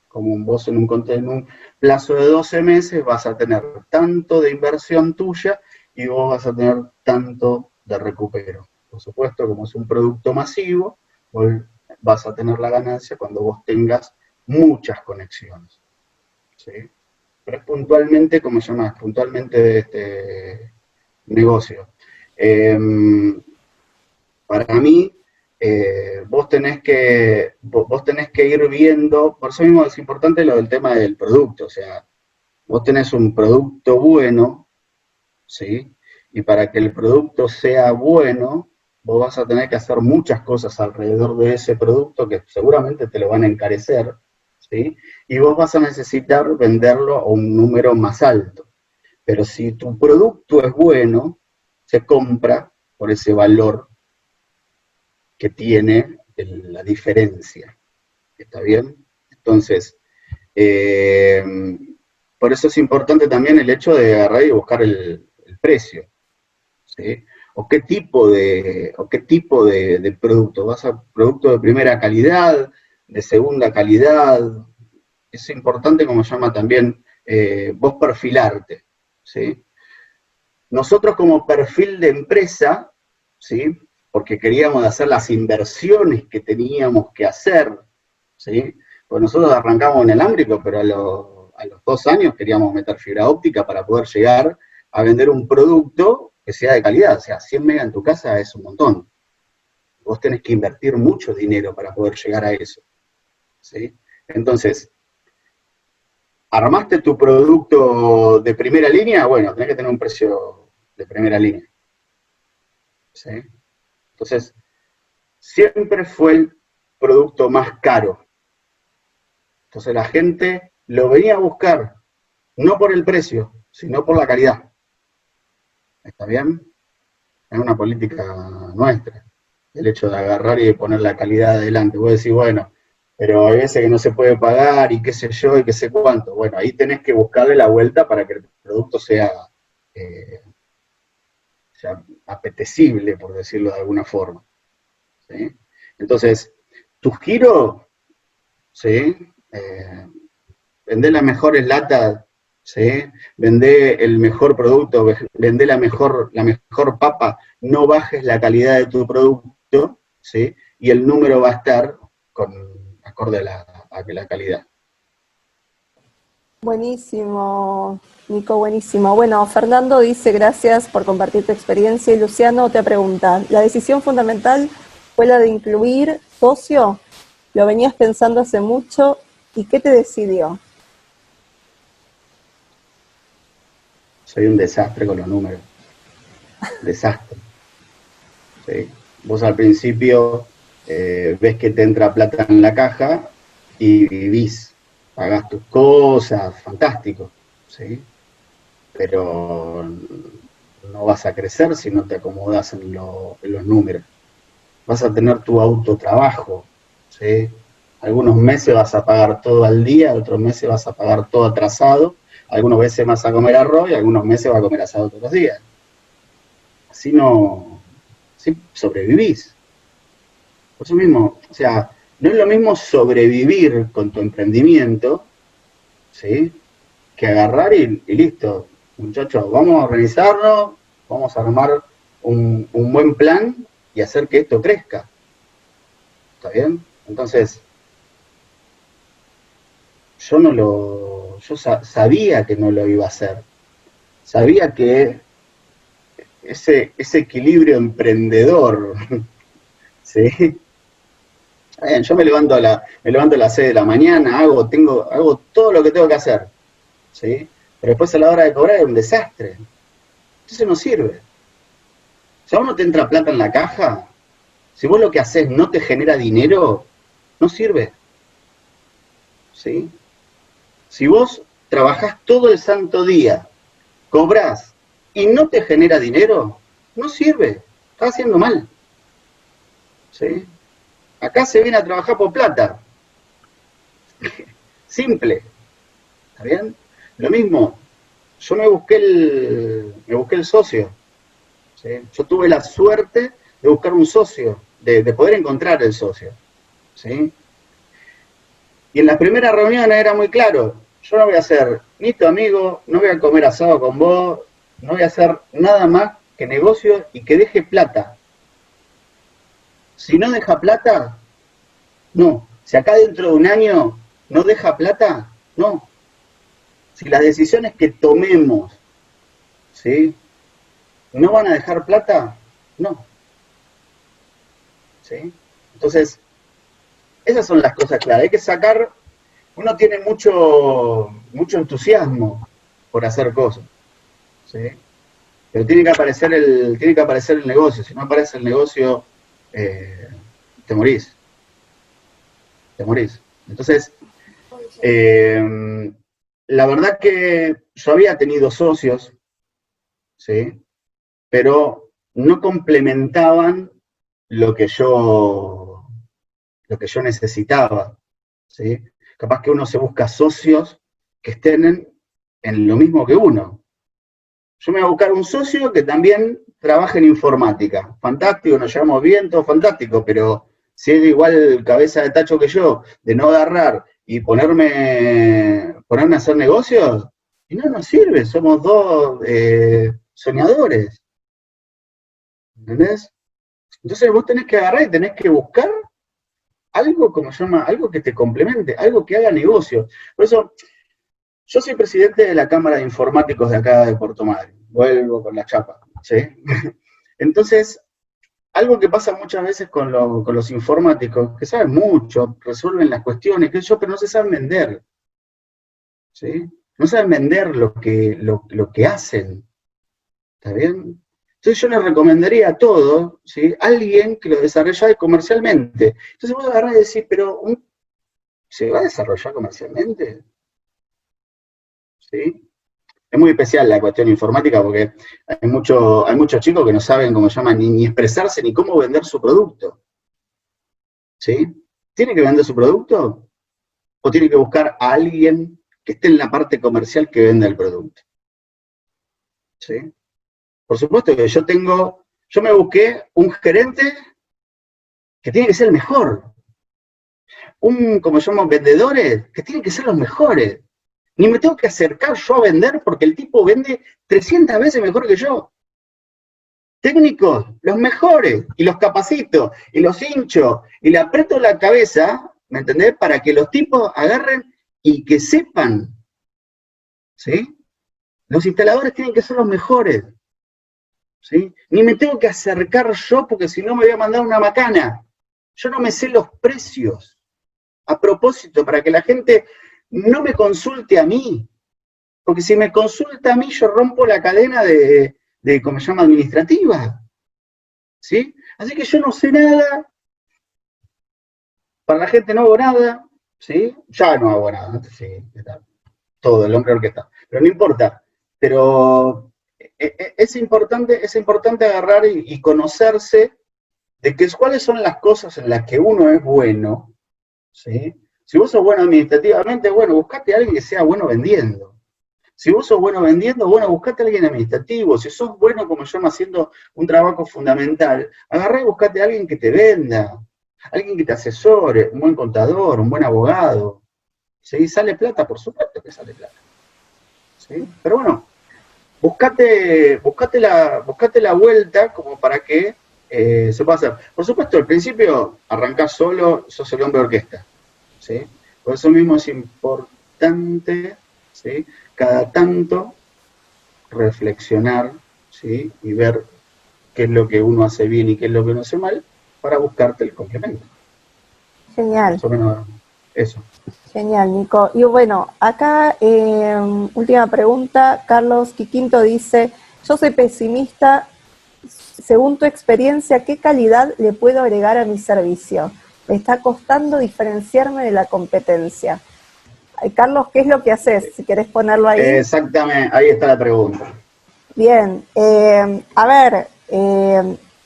S2: común. Vos en un plazo de 12 meses vas a tener tanto de inversión tuya y vos vas a tener tanto de recupero. Por supuesto, como es un producto masivo, vos vas a tener la ganancia cuando vos tengas muchas conexiones, ¿sí? Pero es puntualmente, como se llama, puntualmente de este negocio. Eh, para mí, vos tenés que ir viendo, por eso mismo es importante lo del tema del producto, o sea, vos tenés un producto bueno, ¿sí? Y para que el producto sea bueno, vos vas a tener que hacer muchas cosas alrededor de ese producto que seguramente te lo van a encarecer, ¿sí? Y vos vas a necesitar venderlo a un número más alto. Pero si tu producto es bueno, se compra por ese valor que tiene la diferencia. ¿Está bien? Entonces, eh, por eso es importante también el hecho de agarrar y buscar el precio, ¿sí? O qué tipo de producto. ¿Vas a producto de primera calidad, de segunda calidad? Es importante, como se llama también, vos perfilarte, ¿sí? Nosotros como perfil de empresa, ¿sí? Porque queríamos hacer las inversiones que teníamos que hacer, ¿sí? Pues nosotros arrancamos en el ámbrico, pero a los 2 años queríamos meter fibra óptica para poder llegar a vender un producto que sea de calidad. O sea, 100 megas en tu casa es un montón. Vos tenés que invertir mucho dinero para poder llegar a eso, ¿sí? Entonces, ¿armaste tu producto de primera línea? Bueno, tenés que tener un precio de primera línea, ¿sí? Entonces, siempre fue el producto más caro. Entonces la gente lo venía a buscar, no por el precio, sino por la calidad. ¿Está bien? Es una política nuestra. el hecho de agarrar y de poner la calidad adelante. Vos decís, bueno, pero hay veces que no se puede pagar y qué sé yo y qué sé cuánto. Bueno, ahí tenés que buscarle la vuelta para que el producto eh, sea apetecible, por decirlo de alguna forma. ¿Sí? Entonces, tu giro, ¿sí? Vendé las mejores latas, ¿sí? Vendé el mejor producto, vendé la mejor papa, no bajes la calidad de tu producto, ¿sí? Y el número va a estar acorde a la calidad.
S1: Buenísimo, Nico, buenísimo. Bueno, Fernando dice gracias por compartir tu experiencia y Luciano te pregunta, ¿la decisión fundamental fue la de incluir socio? ¿Lo venías pensando hace mucho y qué te decidió?
S2: Soy un desastre con los números, desastre. ¿Sí? Vos al principio ves que te entra plata en la caja y vivís, pagás tus cosas, fantástico, ¿sí? Pero no vas a crecer si no te acomodas en los números. Vas a tener tu autotrabajo, ¿sí? Algunos meses vas a pagar todo al día, otros meses vas a pagar todo atrasado, algunos meses vas a comer arroz y algunos meses vas a comer asado todos los días. Así no, así sobrevivís. Por eso mismo, o sea, no es lo mismo sobrevivir con tu emprendimiento, ¿sí? Que agarrar y listo. Muchachos, vamos a organizarnos, vamos a armar un buen plan y hacer que esto crezca. ¿Está bien? Entonces, yo sabía que no lo iba a hacer. Sabía que ese equilibrio emprendedor, ¿sí? Yo me levanto a las 6 de la mañana, hago todo lo que tengo que hacer, ¿sí? Pero después a la hora de cobrar es un desastre. Entonces no sirve. Si a vos no te entra plata en la caja, si vos lo que haces no te genera dinero, no sirve, ¿sí? Si vos trabajás todo el santo día, cobrás y no te genera dinero, no sirve, estás haciendo mal, ¿sí? Acá se viene a trabajar por plata, simple, ¿está bien? Lo mismo, yo me busqué el socio, ¿sí? Yo tuve la suerte de buscar un socio, de poder encontrar el socio, ¿sí? Y en las primeras reuniones era muy claro, yo no voy a ser ni tu amigo, no voy a comer asado con vos, no voy a hacer nada más que negocio y que deje plata. Si no deja plata, no. Si acá dentro de un año no deja plata, no. Si las decisiones que tomemos, ¿sí? ¿No van a dejar plata? No. ¿Sí? Entonces, esas son las cosas claras. Hay que sacar, uno tiene mucho entusiasmo por hacer cosas, ¿sí? Pero tiene que aparecer el negocio. Si no aparece el negocio, eh, te morís, te morís. Entonces, la verdad que yo había tenido socios, ¿sí? Pero no complementaban lo que yo, lo que yo necesitaba, ¿sí? Capaz que uno se busca socios que estén en lo mismo que uno. Yo me voy a buscar un socio que también trabaje en informática. Fantástico, nos llevamos bien, todo fantástico, pero si es igual cabeza de tacho que yo, de no agarrar y ponerme a hacer negocios, y no nos sirve, somos dos soñadores, ¿entendés? Entonces vos tenés que agarrar y tenés que buscar algo, como se llama, algo que te complemente, algo que haga negocio. Por eso, yo soy presidente de la Cámara de Informáticos de acá de Puerto Madryn. Vuelvo con la chapa, ¿sí? Entonces, algo que pasa muchas veces con los informáticos, que saben mucho, resuelven las cuestiones, qué sé yo, pero no se saben vender, ¿sí? No saben vender lo que hacen, ¿está bien? Entonces yo les recomendaría a todos, ¿sí? Alguien que lo desarrolle comercialmente. Entonces vos agarrás y decís, pero ¿se va a desarrollar comercialmente? ¿Sí? es muy especial la cuestión informática porque hay muchos chicos que no saben cómo se llama ni expresarse ni cómo vender su producto. ¿Sí? ¿Tiene que vender su producto? ¿O tiene que buscar a alguien que esté en la parte comercial que venda el producto? ¿Sí? Por supuesto que yo me busqué un gerente que tiene que ser el mejor. Como llamamos vendedores, que tienen que ser los mejores. Ni me tengo que acercar yo a vender porque el tipo vende 300 veces mejor que yo. Técnicos, los mejores, y los capacito, y los hincho, y le aprieto la cabeza, ¿me entendés? Para que los tipos agarren y que sepan, ¿sí? Los instaladores tienen que ser los mejores, ¿sí? Ni me tengo que acercar yo porque si no me voy a mandar una macana. Yo no me sé los precios. A propósito, para que la gente no me consulte a mí, porque si me consulta a mí yo rompo la cadena de ¿cómo se llama?, administrativa, ¿sí? Así que yo no sé nada, para la gente no hago nada, ¿sí? Ya no hago nada, antes sí, todo, el hombre orquesta, pero no importa, pero es importante agarrar y conocerse de cuáles son las cosas en las que uno es bueno, ¿sí? Si vos sos bueno administrativamente, bueno, buscate a alguien que sea bueno vendiendo. Si vos sos bueno vendiendo, bueno, buscate a alguien administrativo. Si sos bueno, como yo, haciendo un trabajo fundamental, agarrá y buscate a alguien que te venda, alguien que te asesore, un buen contador, un buen abogado. ¿Sí? ¿Sale plata? Por supuesto que sale plata. ¿Sí? Pero bueno, buscate la vuelta como para que se pueda hacer. Por supuesto, al principio arrancás solo, sos el hombre de orquesta. ¿Sí? Por eso mismo es importante, ¿sí?, cada tanto reflexionar, ¿sí?, y ver qué es lo que uno hace bien y qué es lo que uno hace mal, para buscarte el complemento.
S1: Genial.
S2: Más o menos eso.
S1: Genial, Nico. Y bueno, acá, última pregunta, Carlos Quiquinto dice, yo soy pesimista, según tu experiencia, ¿qué calidad le puedo agregar a mi servicio? Me está costando diferenciarme de la competencia. Carlos, ¿qué es lo que haces? Si querés ponerlo ahí.
S2: Exactamente, ahí está la pregunta.
S1: Bien, a ver,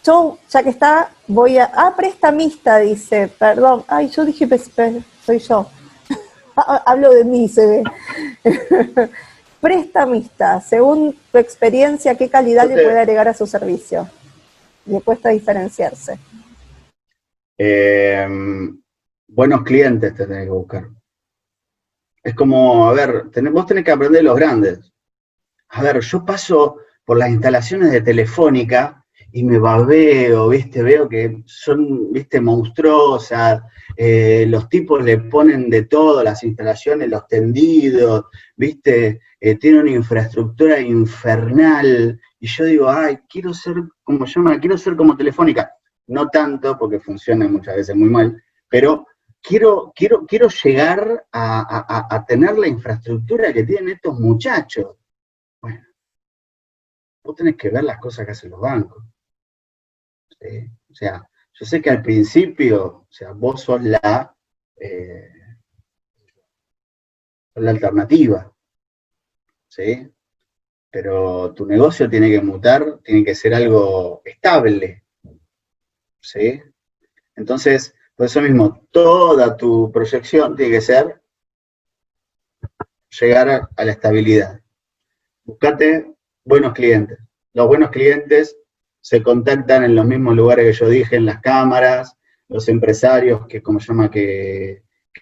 S1: yo, ya que está, voy a... Ah, prestamista, dice, perdón. Ay, yo dije, soy yo. Hablo de mí, se ve. Prestamista, según tu experiencia, ¿qué calidad le puede agregar a su servicio? Le cuesta diferenciarse.
S2: Buenos clientes te tenés que buscar. Es como, a ver, vos tenés que aprender los grandes. A ver, yo paso por las instalaciones de Telefónica y me babeo, ¿viste? Veo que son, ¿viste?, monstruosas, los tipos le ponen de todo, las instalaciones, los tendidos, ¿viste? Tiene una infraestructura infernal, y yo digo, ay, quiero ser como Telefónica. No tanto, porque funciona muchas veces muy mal, pero quiero llegar a tener la infraestructura que tienen estos muchachos. Bueno, vos tenés que ver las cosas que hacen los bancos. ¿Sí? O sea, yo sé que al principio, o sea, vos sos la alternativa, ¿sí? Pero tu negocio tiene que mutar, tiene que ser algo estable, ¿sí? Entonces, por eso mismo, toda tu proyección tiene que ser llegar a la estabilidad. Buscate buenos clientes. Los buenos clientes se contactan en los mismos lugares que yo dije, en las cámaras, los empresarios que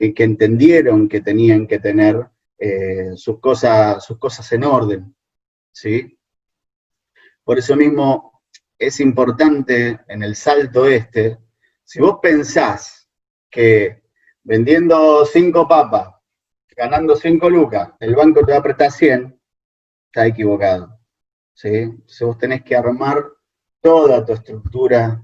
S2: entendieron que tenían que tener sus cosas en orden, ¿sí? Por eso mismo es importante en el salto si vos pensás que vendiendo 5 papas, ganando 5 lucas, el banco te va a prestar 100, está equivocado, ¿sí? Entonces vos tenés que armar toda tu estructura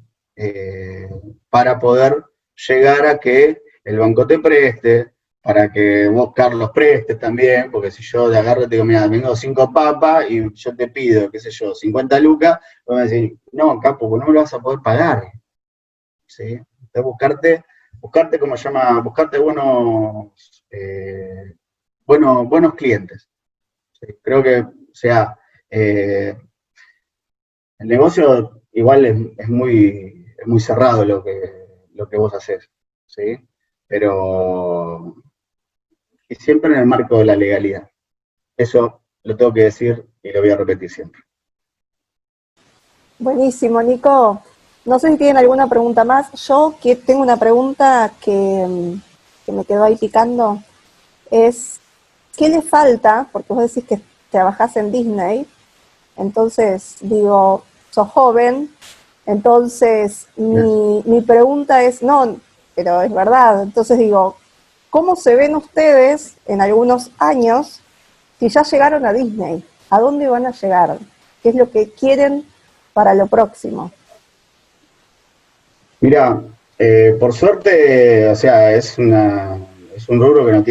S2: para poder llegar a que el banco te preste, para que vos, Carlos, prestes también, porque si yo te agarro y te digo, mira, vengo 5 papas y yo te pido, qué sé yo, 50 lucas, vos me decís, no, capo, pues no me lo vas a poder pagar, ¿sí? Entonces buscarte como se llama, buscarte buenos clientes. ¿Sí? Creo que O sea, el negocio igual es muy cerrado lo que vos haces, ¿sí? Pero y siempre en el marco de la legalidad. Eso lo tengo que decir y lo voy a repetir siempre.
S1: Buenísimo, Nico. No sé si tienen alguna pregunta más. Yo que tengo una pregunta que me quedó ahí picando, es, ¿qué le falta? Porque vos decís que trabajás en Disney, entonces digo, sos joven, entonces mi pregunta es, no, pero es verdad, entonces digo, ¿cómo se ven ustedes en algunos años si ya llegaron a Disney? ¿A dónde van a llegar? ¿Qué es lo que quieren para lo próximo?
S2: Mira, por suerte, o sea, es un rubro que no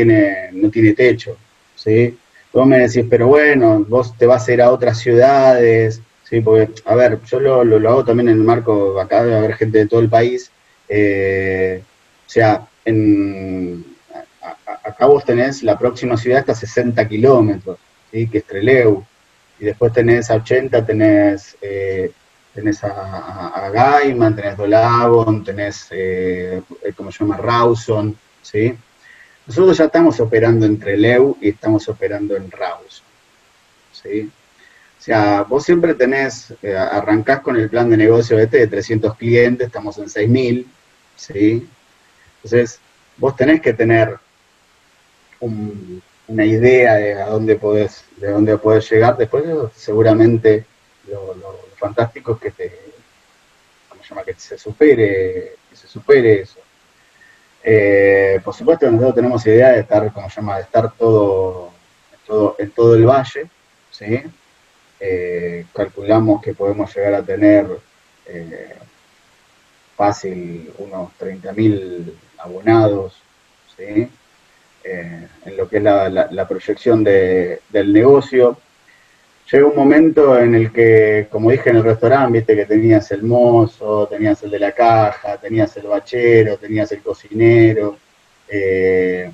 S2: tiene techo, ¿sí? Vos me decís, pero bueno, vos te vas a ir a otras ciudades, ¿sí? Porque, a ver, yo lo hago también en el marco, acá debe haber gente de todo el país, o sea, acá vos tenés, la próxima ciudad está a 60 kilómetros, ¿sí? Que es Trelew, y después tenés a 80, tenés a Gaiman, tenés Dolagon, tenés, ¿cómo se llama? Rawson, ¿sí? Nosotros ya estamos operando en Trelew y estamos operando en Rawson, ¿sí? O sea, vos siempre tenés, arrancás con el plan de negocio este de 300 clientes, estamos en 6.000, ¿sí? Entonces, vos tenés que tener una idea de dónde podés llegar. Después, seguramente, lo fantástico es ¿cómo se llama? Que se supere eso. Por supuesto, nosotros tenemos idea de estar, ¿cómo se llama? De estar en todo el valle, ¿sí? Calculamos que podemos llegar a tener eh, fácil unos 30.000 abonados, ¿sí? En lo que es la proyección del negocio. Llega un momento en el que, como dije en el restaurante, viste que tenías el mozo, tenías el de la caja, tenías el bachero, tenías el cocinero. Llega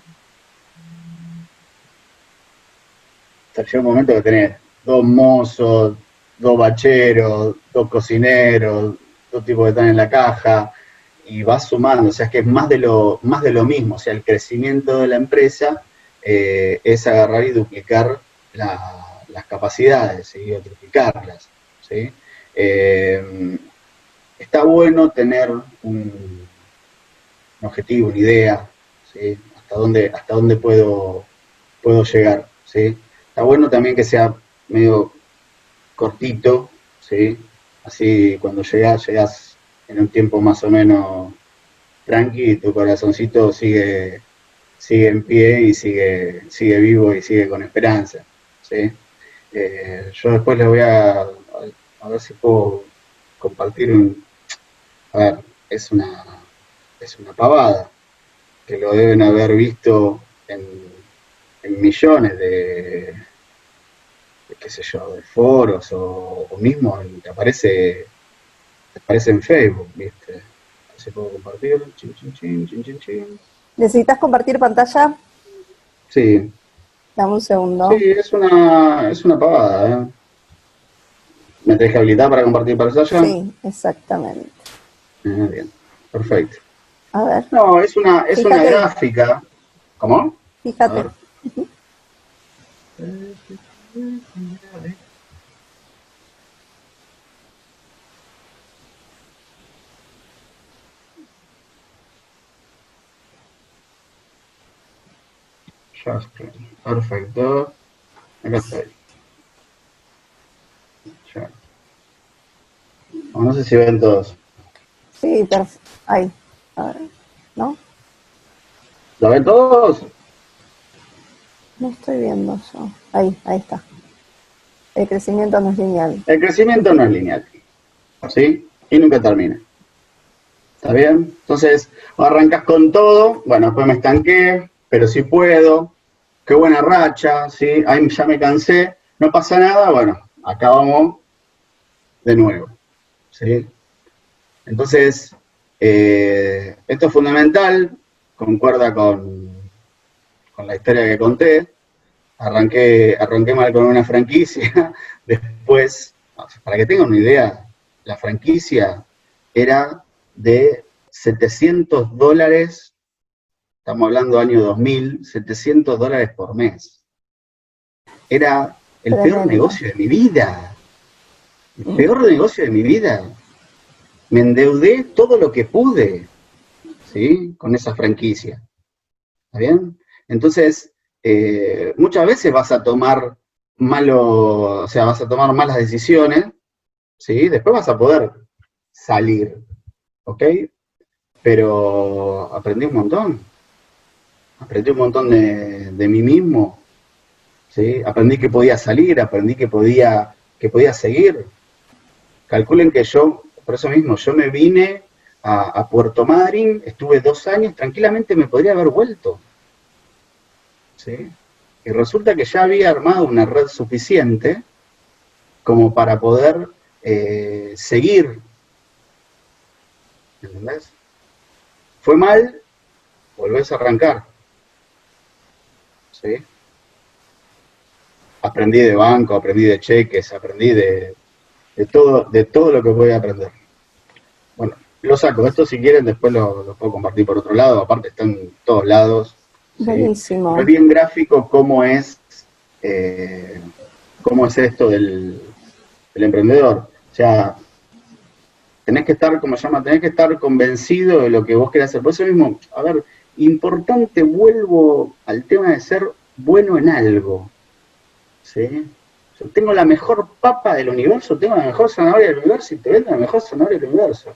S2: un momento que tenés dos mozos, dos bacheros, dos cocineros, dos tipos que están en la caja, y vas sumando, o sea, es que es más de lo mismo, o sea, el crecimiento de la empresa es agarrar y duplicar las capacidades, ¿sí? O triplicarlas, ¿sí? Eh, Está bueno tener un objetivo, una idea, ¿sí? Hasta dónde puedo llegar, ¿sí? Está bueno también que sea medio cortito, ¿sí? Así cuando llegas en un tiempo más o menos tranqui, tu corazoncito sigue en pie y sigue vivo y sigue con esperanza, ¿sí? Yo después les voy a ver si puedo compartir a ver, es es una pavada, que lo deben haber visto en millones de, qué sé yo, de foros o mismo te aparece en Facebook, ¿viste? A ver si puedo compartir. Chin, chin, chin, chin, chin, chin.
S1: ¿Necesitas compartir pantalla?
S2: Sí,
S1: Dame un
S2: sí,
S1: segundo.
S2: es una pavada, ¿eh? ¿Me tenés que habilitar para compartir pantalla?
S1: Sí, exactamente.
S2: Bien, perfecto.
S1: A ver,
S2: No, es una
S1: fíjate ahí,
S2: gráfica. ¿Cómo? A
S1: fíjate.
S2: ver. Share screen. Perfecto. Acá estoy. Ya. No sé si ven todos.
S1: Sí, ahí. A ver, ¿no?
S2: ¿Lo ven todos?
S1: No estoy viendo yo. Ahí está. El crecimiento no es lineal.
S2: El crecimiento no es lineal, ¿sí? Y nunca termina. ¿Está bien? Entonces, arrancas con todo, bueno, después me estanqué, pero sí puedo, qué buena racha, ¿sí? Ahí ya me cansé, no pasa nada, bueno, acá vamos de nuevo, ¿sí? Entonces, esto es fundamental, concuerda con la historia que conté, arranqué mal con una franquicia, después, para que tengan una idea, la franquicia era de $700, estamos hablando año 2000, $700 por mes. Era el peor
S1: Tremendo.
S2: negocio de mi vida, el peor negocio de mi vida. Me endeudé todo lo que pude, ¿sí? Con esa franquicia. ¿Está bien? Entonces, muchas veces vas a tomar vas a tomar malas decisiones, ¿sí? Después vas a poder salir, ¿ok? Pero aprendí un montón de mí mismo, ¿sí? Aprendí que podía salir, aprendí que podía seguir. Calculen que yo, por eso mismo, yo me vine a Puerto Madryn, estuve 2 años, tranquilamente me podría haber vuelto, ¿sí? Y resulta que ya había armado una red suficiente como para poder seguir, ¿entendés? Fue mal, volvés a arrancar, ¿sí? Aprendí de banco, aprendí de cheques, aprendí de todo lo que voy a aprender. Bueno, lo saco, esto si quieren después lo puedo compartir por otro lado, aparte está en todos lados, ¿sí? Pero es
S1: Buenísimo.
S2: bien gráfico cómo es esto del emprendedor. O sea, tenés que estar, como se llama, tenés que estar convencido de lo que vos querés hacer. Por eso mismo, a ver, importante, vuelvo al tema de ser bueno en algo, ¿sí? Yo tengo la mejor papa del universo, tengo la mejor zanahoria del universo y te vendo la mejor zanahoria del universo,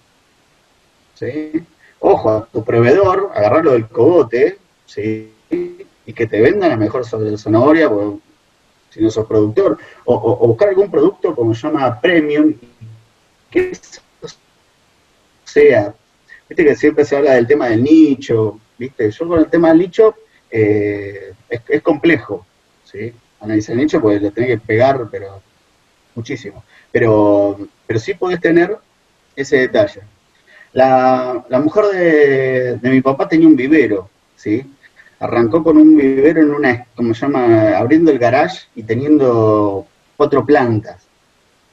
S2: ¿sí? Ojo, a tu proveedor, agarrarlo del cogote, ¿sí? Y que te venda la mejor zanahoria, si no sos productor, o buscar algún producto como se llama premium, que sea. Viste que siempre se habla del tema del nicho, ¿viste? Yo con el tema del nicho es complejo, ¿sí? Analizar el nicho porque le tenés que pegar, pero muchísimo. Pero sí podés tener ese detalle. La mujer de mi papá tenía un vivero, ¿sí? Arrancó con un vivero en como se llama, abriendo el garage y teniendo 4 plantas,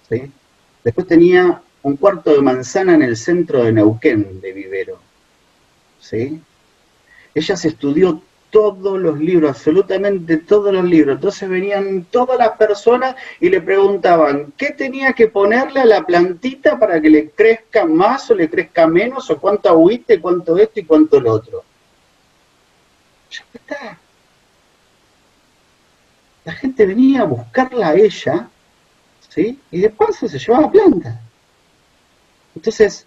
S2: ¿sí? Después tenía un cuarto de manzana en el centro de Neuquén de vivero, ¿sí? Ella se estudió todos los libros, absolutamente todos los libros. Entonces venían todas las personas y le preguntaban qué tenía que ponerle a la plantita para que le crezca más o le crezca menos, o cuánto agüite, cuánto esto y cuánto lo otro. Ya está. La gente venía a buscarla a ella, ¿sí? Y de paso se llevaba planta. Entonces,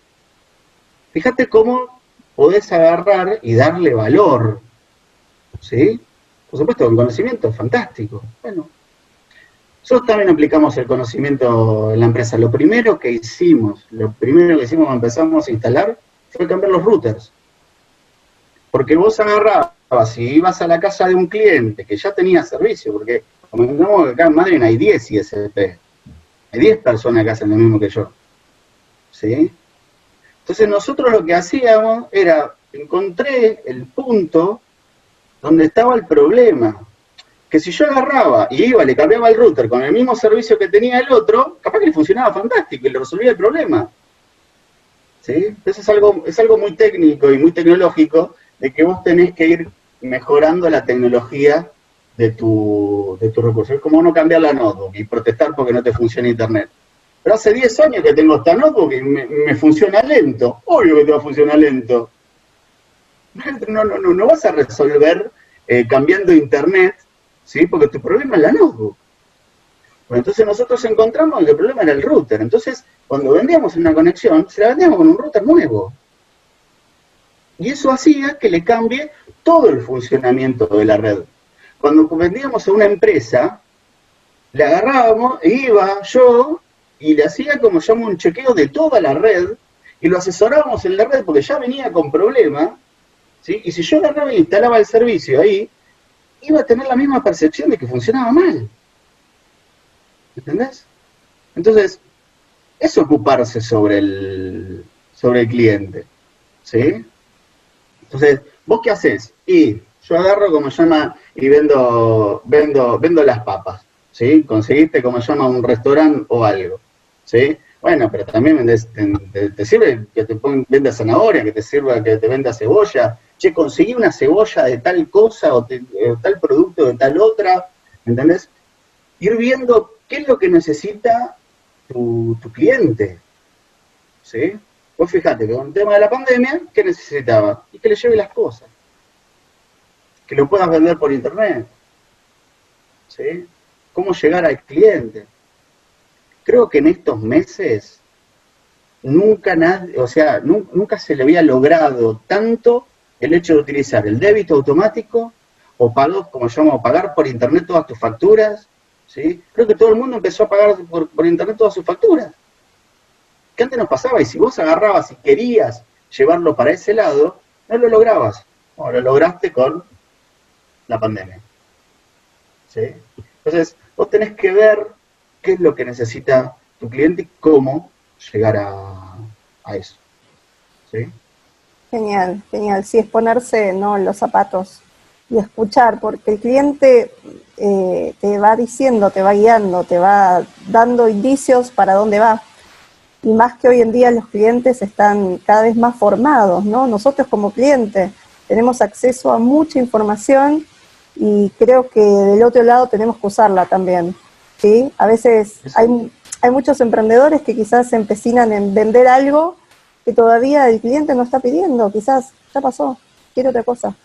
S2: fíjate cómo podés agarrar y darle valor, ¿sí? Por supuesto, con conocimiento, fantástico. Bueno, nosotros también aplicamos el conocimiento en la empresa. Lo primero que hicimos cuando empezamos a instalar, fue cambiar los routers. Porque vos agarrabas y ibas a la casa de un cliente que ya tenía servicio, porque comentamos que acá en Madrid hay 10 ISP. Hay 10 personas que hacen lo mismo que yo, ¿sí? Entonces nosotros lo que hacíamos era, encontré el punto donde estaba el problema. Que si yo agarraba y iba, le cambiaba el router con el mismo servicio que tenía el otro, capaz que le funcionaba fantástico y le resolvía el problema, ¿sí? Entonces es algo muy técnico y muy tecnológico, de que vos tenés que ir mejorando la tecnología de tu recurso. Es como no cambiar la notebook y protestar porque no te funciona internet. Pero hace 10 años que tengo esta notebook y me funciona lento. Obvio que te va a funcionar lento. No vas a resolver cambiando internet, ¿sí? Porque tu problema es la notebook. Bueno, entonces nosotros encontramos que el problema era el router. Entonces, cuando vendíamos una conexión, se la vendíamos con un router nuevo. Y eso hacía que le cambie todo el funcionamiento de la red. Cuando vendíamos a una empresa, le agarrábamos, e iba yo y le hacía, como llamo, un chequeo de toda la red y lo asesorábamos en la red porque ya venía con problemas, ¿sí? Y si yo agarraba e instalaba el servicio ahí, iba a tener la misma percepción de que funcionaba mal. ¿Entendés? Entonces, es ocuparse sobre el cliente, ¿sí? Entonces, ¿vos qué haces? Y yo agarro, como se llama, y vendo las papas, ¿sí? Conseguiste, como se llama, un restaurante o algo, ¿sí? Bueno, pero también te sirve que venda zanahoria, que te sirva que te venda cebolla. Che, conseguí una cebolla de tal cosa o tal producto de tal otra, ¿entendés? Ir viendo qué es lo que necesita tu cliente, ¿sí? Vos fijate que con el tema de la pandemia, ¿qué necesitaba? Y que le lleve las cosas, que lo puedas vender por internet, ¿sí? ¿Cómo llegar al cliente? Creo que en estos meses nunca nadie, o sea, nunca se le había logrado tanto el hecho de utilizar el débito automático o pagos, como llamo, pagar por internet todas tus facturas, ¿sí? Creo que todo el mundo empezó a pagar por internet todas sus facturas. Que antes nos pasaba, y si vos agarrabas y querías llevarlo para ese lado, no lo lograbas. O lo lograste con la pandemia, ¿sí? Entonces, vos tenés que ver qué es lo que necesita tu cliente y cómo llegar a eso, ¿sí?
S1: Genial, genial. Sí, es ponerse, ¿no?, en los zapatos y escuchar, porque el cliente te va diciendo, te va guiando, te va dando indicios para dónde va. Y más que hoy en día los clientes están cada vez más formados, ¿no? Nosotros como clientes tenemos acceso a mucha información y creo que del otro lado tenemos que usarla también, ¿sí? A veces hay muchos emprendedores que quizás se empecinan en vender algo que todavía el cliente no está pidiendo, quizás ya pasó, quiere otra cosa.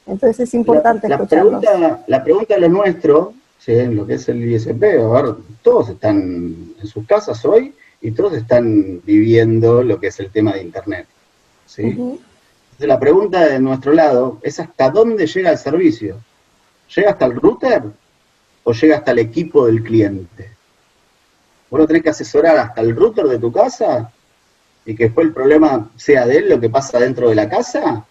S1: Entonces es importante escucharlos.
S2: La pregunta de lo nuestro, ¿sí? En lo que es el ISP, a ver, todos están en sus casas hoy y todos están viviendo lo que es el tema de Internet, ¿sí? Entonces la pregunta de nuestro lado es ¿hasta dónde llega el servicio? ¿Llega hasta el router o llega hasta el equipo del cliente? ¿Vos lo tenés que asesorar hasta el router de tu casa y que después el problema sea de él lo que pasa dentro de la casa?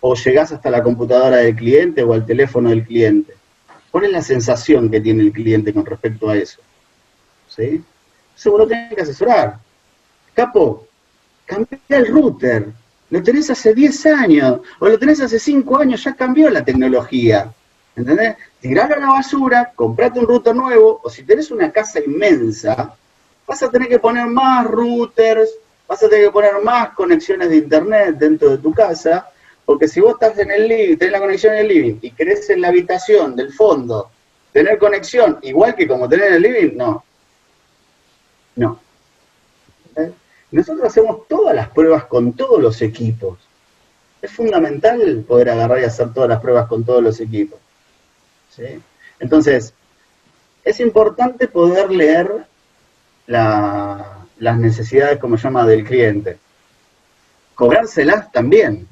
S2: ¿O llegás hasta la computadora del cliente o al teléfono del cliente? ¿Cuál es la sensación que tiene el cliente con respecto a eso? ¿Sí? Eso vos lo tenés que asesorar. Capo, cambia el router. Lo tenés hace 10 años, o lo tenés hace 5 años, ya cambió la tecnología. ¿Entendés? Tiralo a la basura, comprate un router nuevo, o si tenés una casa inmensa, vas a tener que poner más routers, vas a tener que poner más conexiones de internet dentro de tu casa, porque si vos estás en el living, tenés la conexión en el living, y querés en la habitación del fondo tener conexión igual que como tenés en el living, no. No. ¿Eh? Nosotros hacemos todas las pruebas con todos los equipos. Es fundamental poder agarrar y hacer todas las pruebas con todos los equipos, ¿sí? Entonces, es importante poder leer las necesidades, como se llama, del cliente. Cobrárselas también.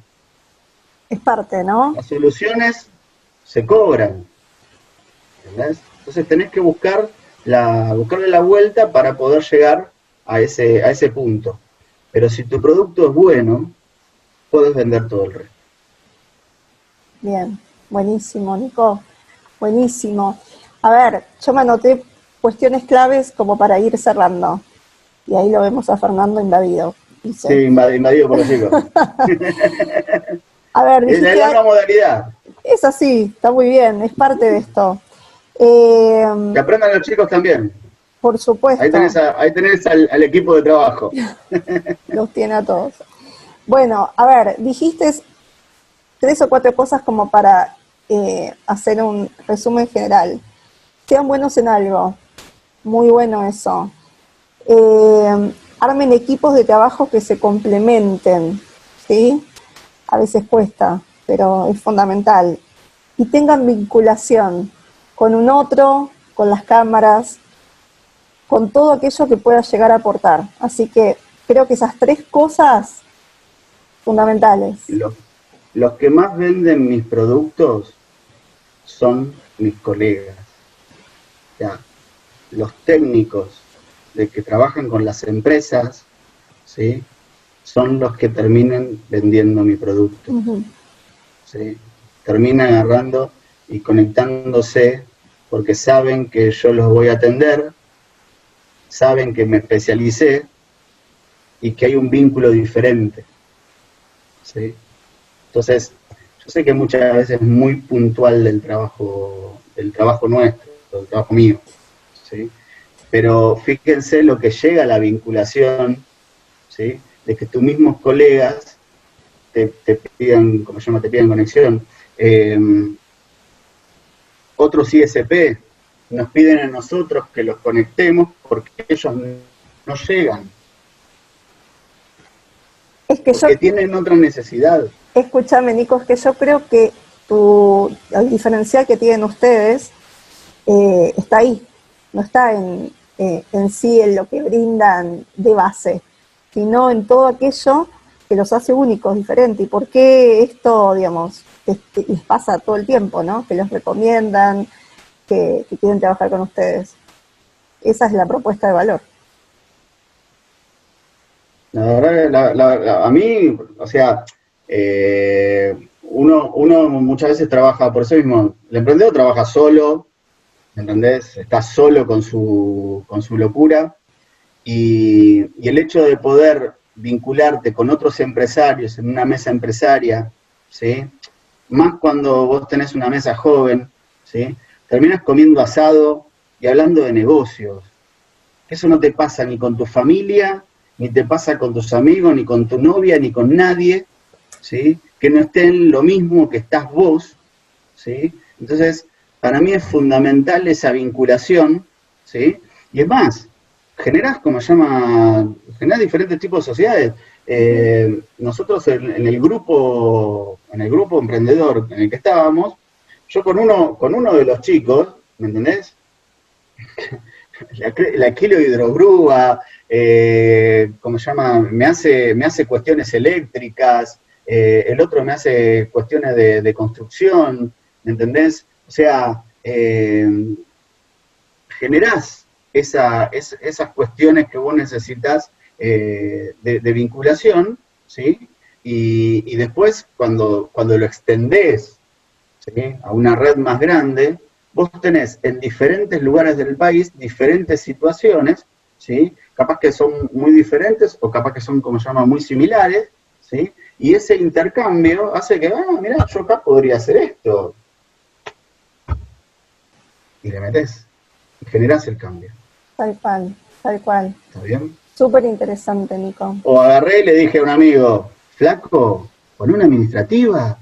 S1: Es parte, ¿no?
S2: Las soluciones se cobran, ¿entendés? Entonces tenés que buscarle la vuelta para poder llegar a ese punto. Pero si tu producto es bueno, puedes vender todo el resto.
S1: Bien, buenísimo, Nico, buenísimo. A ver, yo me anoté cuestiones claves como para ir cerrando. Y ahí lo vemos a Fernando invadido. Dice.
S2: Sí, invadido por los chicos.
S1: A ver,
S2: Es la
S1: dijiste,
S2: nueva modalidad.
S1: es así, está muy bien, es parte de esto.
S2: Que aprendan los chicos también.
S1: Por
S2: Ahí
S1: supuesto,
S2: tenés al equipo de trabajo.
S1: los tiene a todos. Bueno, a ver, dijiste 3 o 4 cosas como para hacer un resumen general. Sean buenos en algo, muy bueno eso. Armen equipos de trabajo que se complementen, ¿sí? A veces cuesta, pero es fundamental. Y tengan vinculación con un otro, con las cámaras, con todo aquello que pueda llegar a aportar. Así que creo que esas 3 cosas fundamentales.
S2: Los que más venden mis productos son mis colegas. Ya, los técnicos de que trabajan con las empresas, ¿sí? Son los que terminan vendiendo mi producto. ¿Sí? Terminan agarrando y conectándose porque saben que yo los voy a atender, saben que me especialicé y que hay un vínculo diferente, ¿sí? Entonces, Yo sé que muchas veces es muy puntual del trabajo nuestro, del trabajo mío, ¿sí? Pero fíjense lo que llega a la vinculación, ¿sí? De que tus mismos colegas te pidan, como se llama, te pidan conexión. Otros ISP nos piden a nosotros que los conectemos porque ellos no llegan,
S1: Es que yo,
S2: porque tienen otra necesidad.
S1: escúchame, Nico, es que yo creo que el diferencial que tienen ustedes está ahí, no está en sí en lo que brindan de base, sino en todo aquello que los hace únicos, diferentes. ¿Y por qué esto, digamos, les pasa todo el tiempo, ¿no? Que los recomiendan, que quieren trabajar con ustedes. Esa es la propuesta de valor.
S2: La verdad, a mí, o sea, uno muchas veces trabaja por eso mismo. El emprendedor trabaja solo, ¿entendés? Está solo con su locura. Y el hecho de poder vincularte con otros empresarios en una mesa empresaria, ¿sí? Más cuando vos tenés una mesa joven, ¿sí? Terminas comiendo asado y hablando de negocios. Eso no te pasa ni con tu familia, ni te pasa con tus amigos, ni con tu novia, ni con nadie, ¿sí? Que no estén lo mismo que estás vos, ¿sí? Entonces, para mí es fundamental esa vinculación, ¿sí? Y es más, generás diferentes tipos de sociedades. Nosotros en el grupo emprendedor en el que estábamos, yo con uno de los chicos, ¿me entendés? La kilo hidrogrúa, ¿cómo se llama? Me hace cuestiones eléctricas, el otro me hace cuestiones de construcción, ¿me entendés? O sea, generás esas cuestiones que vos necesitas de vinculación, ¿sí? Y después, cuando lo extendés, ¿sí? A una red más grande, vos tenés en diferentes lugares del país diferentes situaciones, ¿sí? Capaz que son muy diferentes o capaz que son, como se llama, muy similares, ¿sí? Y ese intercambio hace que, mirá, yo acá podría hacer esto. Y le metés, y generás el cambio.
S1: Tal cual, tal cual.
S2: ¿Está bien?
S1: Súper interesante, Nico.
S2: O agarré y le dije a un amigo, flaco, con una administrativa,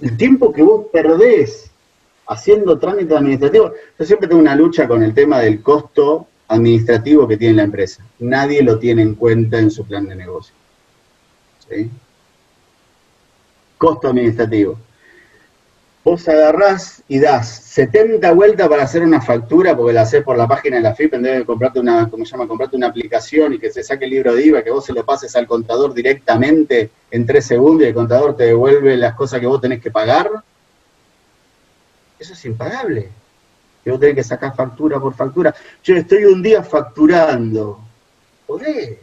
S2: el tiempo que vos perdés haciendo trámites administrativos, yo siempre tengo una lucha con el tema del costo administrativo que tiene la empresa. Nadie lo tiene en cuenta en su plan de negocio. ¿Sí? Costo administrativo. Vos agarrás y das 70 vueltas para hacer una factura, porque la haces por la página de la FIP, en vez de comprarte comprarte una aplicación y que se saque el libro de IVA, que vos se lo pases al contador directamente en 3 segundos y el contador te devuelve las cosas que vos tenés que pagar. Eso es impagable. Que vos tenés que sacar factura por factura. Yo estoy un día facturando. Podés.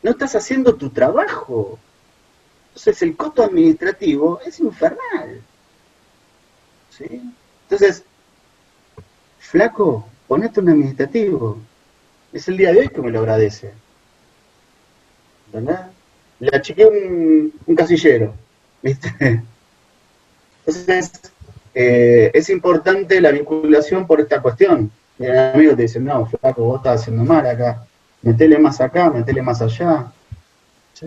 S2: No estás haciendo tu trabajo. Entonces el costo administrativo es infernal. ¿Sí? Entonces, flaco, ponete un administrativo. Es el día de hoy que me lo agradece. ¿Verdad? Le achiqué un casillero. ¿Viste? Entonces, es importante la vinculación por esta cuestión. Y el amigo te dice, no, flaco, vos estás haciendo mal acá. Metele más acá, metele más allá. ¿Sí?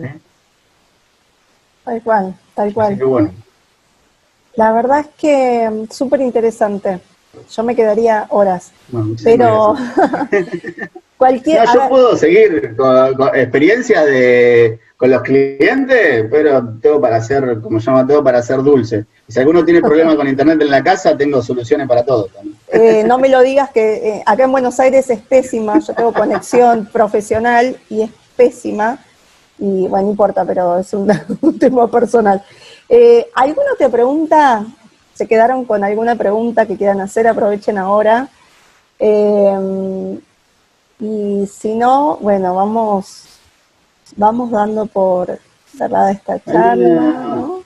S1: Tal cual, tal cual.
S2: Así que bueno.
S1: La verdad es que súper interesante. Yo me quedaría horas.
S2: Bueno,
S1: pero cualquier...
S2: No, yo puedo seguir con experiencias con los clientes, pero tengo para hacer, como se llama, tengo para hacer dulce. Y si alguno tiene problemas con internet en la casa, tengo soluciones para todo también.
S1: No me lo digas que acá en Buenos Aires es pésima. Yo tengo conexión profesional y es pésima. Y bueno, no importa, pero es un tema personal. ¿Alguno te pregunta? ¿Se quedaron con alguna pregunta que quieran hacer? Aprovechen ahora. Y si no, bueno, vamos dando por cerrada esta charla, ¿no?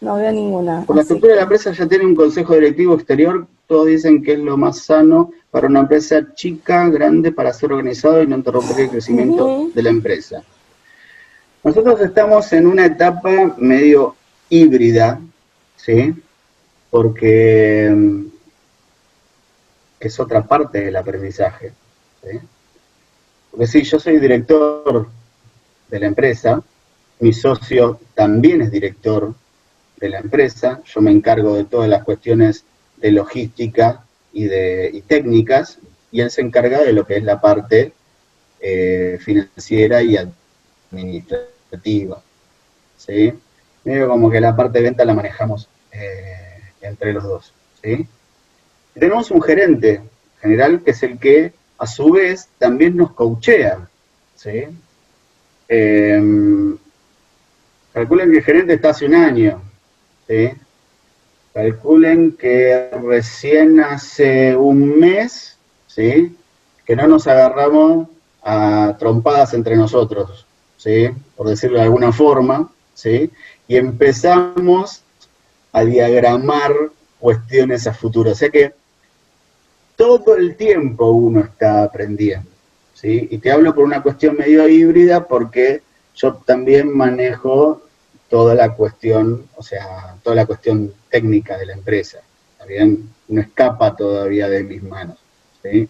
S1: No veo ninguna.
S2: Por la estructura de la empresa ya tiene un consejo directivo exterior, todos dicen que es lo más sano para una empresa chica, grande, para ser organizado y no interrumpir el crecimiento de la empresa. Nosotros estamos en una etapa medio híbrida, ¿sí? Porque es otra parte del aprendizaje, ¿sí? Porque sí, yo soy director de la empresa, mi socio también es director de la empresa, yo me encargo de todas las cuestiones de logística y técnicas, y él se encarga de lo que es la parte financiera y administrativa, ¿sí? Medio como que la parte de venta la manejamos entre los dos, ¿sí? Tenemos un gerente general que es el que a su vez también nos coachea, ¿sí? Eh, Calculen que el gerente está hace un año, ¿sí? Calculen que recién hace un mes, ¿sí? Que no nos agarramos a trompadas entre nosotros, ¿sí? Por decirlo de alguna forma, ¿sí? Y empezamos a diagramar cuestiones a futuro. O sea que todo el tiempo uno está aprendiendo, ¿sí? Y te hablo por una cuestión medio híbrida porque yo también manejo toda la cuestión, o sea, toda la cuestión técnica de la empresa. ¿Está bien? No escapa todavía de mis manos, ¿sí?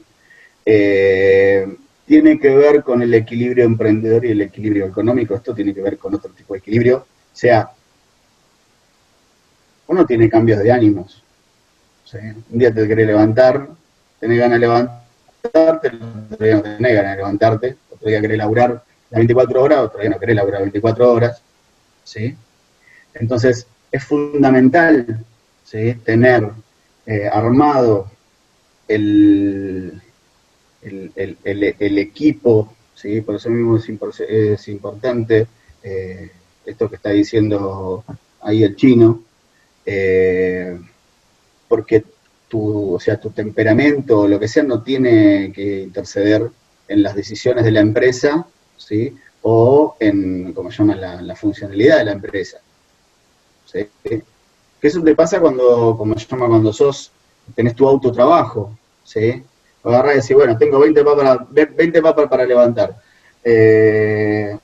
S2: Tiene que ver con el equilibrio emprendedor y el equilibrio económico. Esto tiene que ver con otro tipo de equilibrio. O sea, uno tiene cambios de ánimos, ¿sí? Un día te querés levantar, tenés ganas de levantarte, otro día no tenés ganas de levantarte, otro día querés laburar las 24 horas, otro día no querés laburar 24 horas, ¿sí? Entonces, es fundamental, ¿sí? Tener armado el, el equipo, ¿sí? Por eso mismo es importante esto que está diciendo ahí el chino, eh, porque tu, o sea, tu temperamento o lo que sea no tiene que interceder en las decisiones de la empresa, ¿sí? O en, como se llama, la funcionalidad de la empresa, ¿sí? Que eso te pasa cuando, como se llama, cuando tenés tu autotrabajo, ¿sí? Agarrás y decís, bueno, tengo 20 papas para levantar. Eh,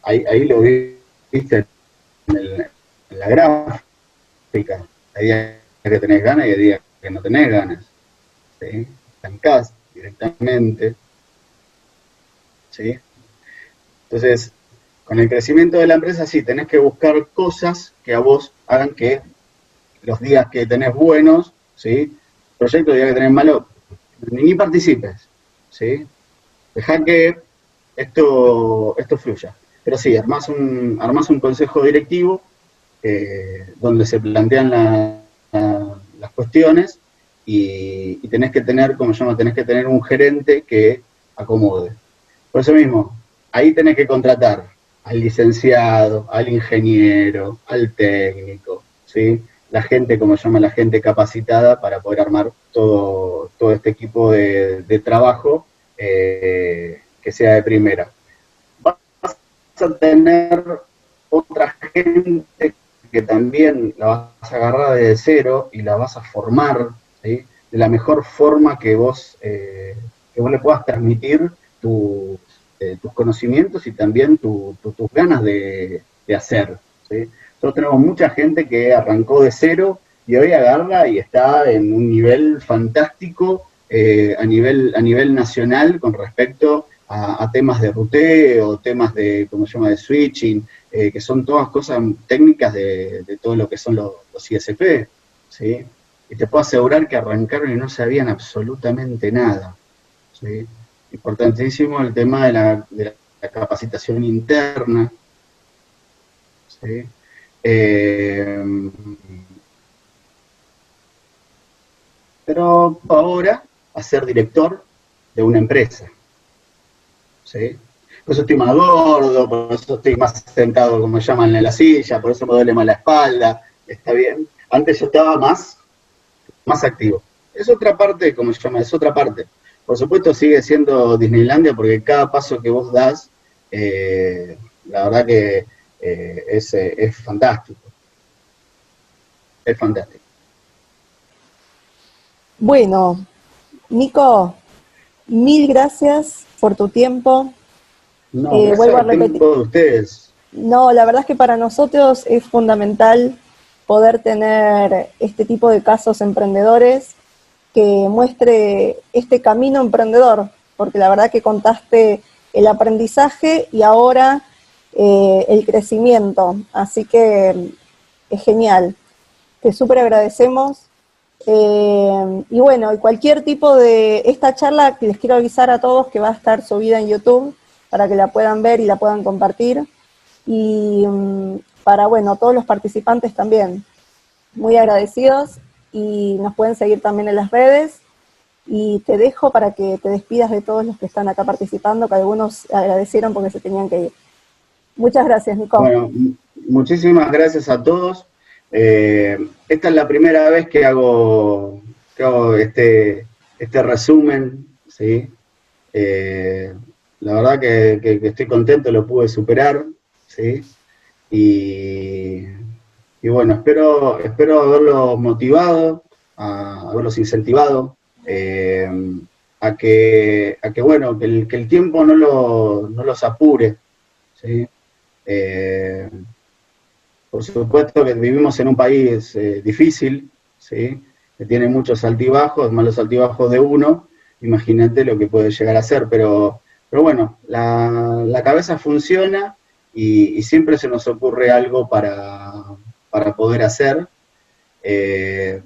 S2: ahí lo viste en la gráfica. Hay días que tenés ganas y hay días que no tenés ganas, ¿sí? Estancás directamente, ¿sí? Entonces, con el crecimiento de la empresa, sí, tenés que buscar cosas que a vos hagan que los días que tenés buenos, ¿sí? Proyectos, días que tenés malos, ni participes, ¿sí? Dejá que esto fluya. Pero sí, armás un consejo directivo donde se plantean las cuestiones y tenés que tener, como se llama, tenés que tener un gerente que acomode. Por eso mismo, ahí tenés que contratar al licenciado, al ingeniero, al técnico, ¿sí? La gente, como se llama, la gente capacitada para poder armar todo este equipo de trabajo que sea de primera. Vas a tener otra gente que también la vas a agarrar desde cero y la vas a formar, ¿sí? De la mejor forma que vos le puedas transmitir tus conocimientos y también tus ganas de hacer, ¿sí? Nosotros tenemos mucha gente que arrancó de cero y hoy agarra y está en un nivel fantástico a nivel nacional con respecto a temas de ruteo, temas de, ¿cómo se llama?, de switching, que son todas cosas técnicas de todo lo que son los ISP, ¿sí? Y te puedo asegurar que arrancaron y no sabían absolutamente nada, ¿sí? Importantísimo el tema de la capacitación interna, ¿sí? Eh, pero ahora a ser director de una empresa, ¿sí? Por eso estoy más gordo, por eso estoy más sentado, como llaman, en la silla, por eso me duele más la espalda, está bien. Antes yo estaba más activo. Es otra parte, como se llama, es otra parte. Por supuesto sigue siendo Disneylandia porque cada paso que vos das, la verdad que es fantástico, es fantástico.
S1: Bueno, Nico, mil gracias por tu tiempo.
S2: No, gracias
S1: Vuelvo a
S2: al
S1: repetir.
S2: tiempo de ustedes.
S1: No, la verdad es que para nosotros es fundamental poder tener este tipo de casos emprendedores que muestre este camino emprendedor, porque la verdad que contaste el aprendizaje y ahora el crecimiento, así que es genial. Te súper agradecemos. Y bueno, y cualquier tipo de esta charla, les quiero avisar a todos que va a estar subida en YouTube para que la puedan ver y la puedan compartir. Y para, bueno, todos los participantes también, muy agradecidos y nos pueden seguir también en las redes. Y te dejo para que te despidas de todos los que están acá participando, que algunos agradecieron porque se tenían que ir. Muchas gracias, Nico.
S2: Bueno, muchísimas gracias a todos. Esta es la primera vez que hago este resumen, ¿sí? Eh, la verdad que estoy contento, lo pude superar, ¿sí? Y, y bueno, espero haberlos motivado, haberlos incentivado, eh, bueno, que el tiempo no los apure, ¿sí? Eh, por supuesto que vivimos en un país difícil, ¿sí? Que tiene muchos altibajos, más los altibajos de uno, imagínate lo que puede llegar a ser, pero bueno, la cabeza funciona y siempre se nos ocurre algo para poder hacer. Eh,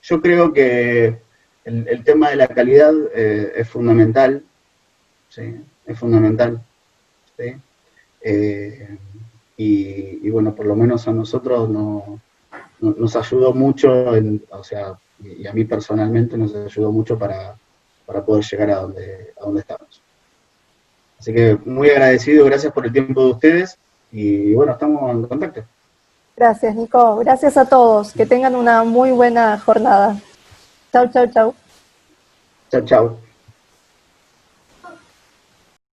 S2: yo creo que el tema de la calidad es fundamental, ¿sí? Es fundamental, ¿sí? Eh, bueno, por lo menos a nosotros nos ayudó mucho, o sea, y a mí personalmente nos ayudó mucho para poder llegar a donde estamos. Así que muy agradecido, gracias por el tiempo de ustedes y bueno, estamos en contacto.
S1: Gracias, Nico. Gracias a todos. Que tengan una muy buena jornada. Chau, chau, chau.
S2: Chao, chao.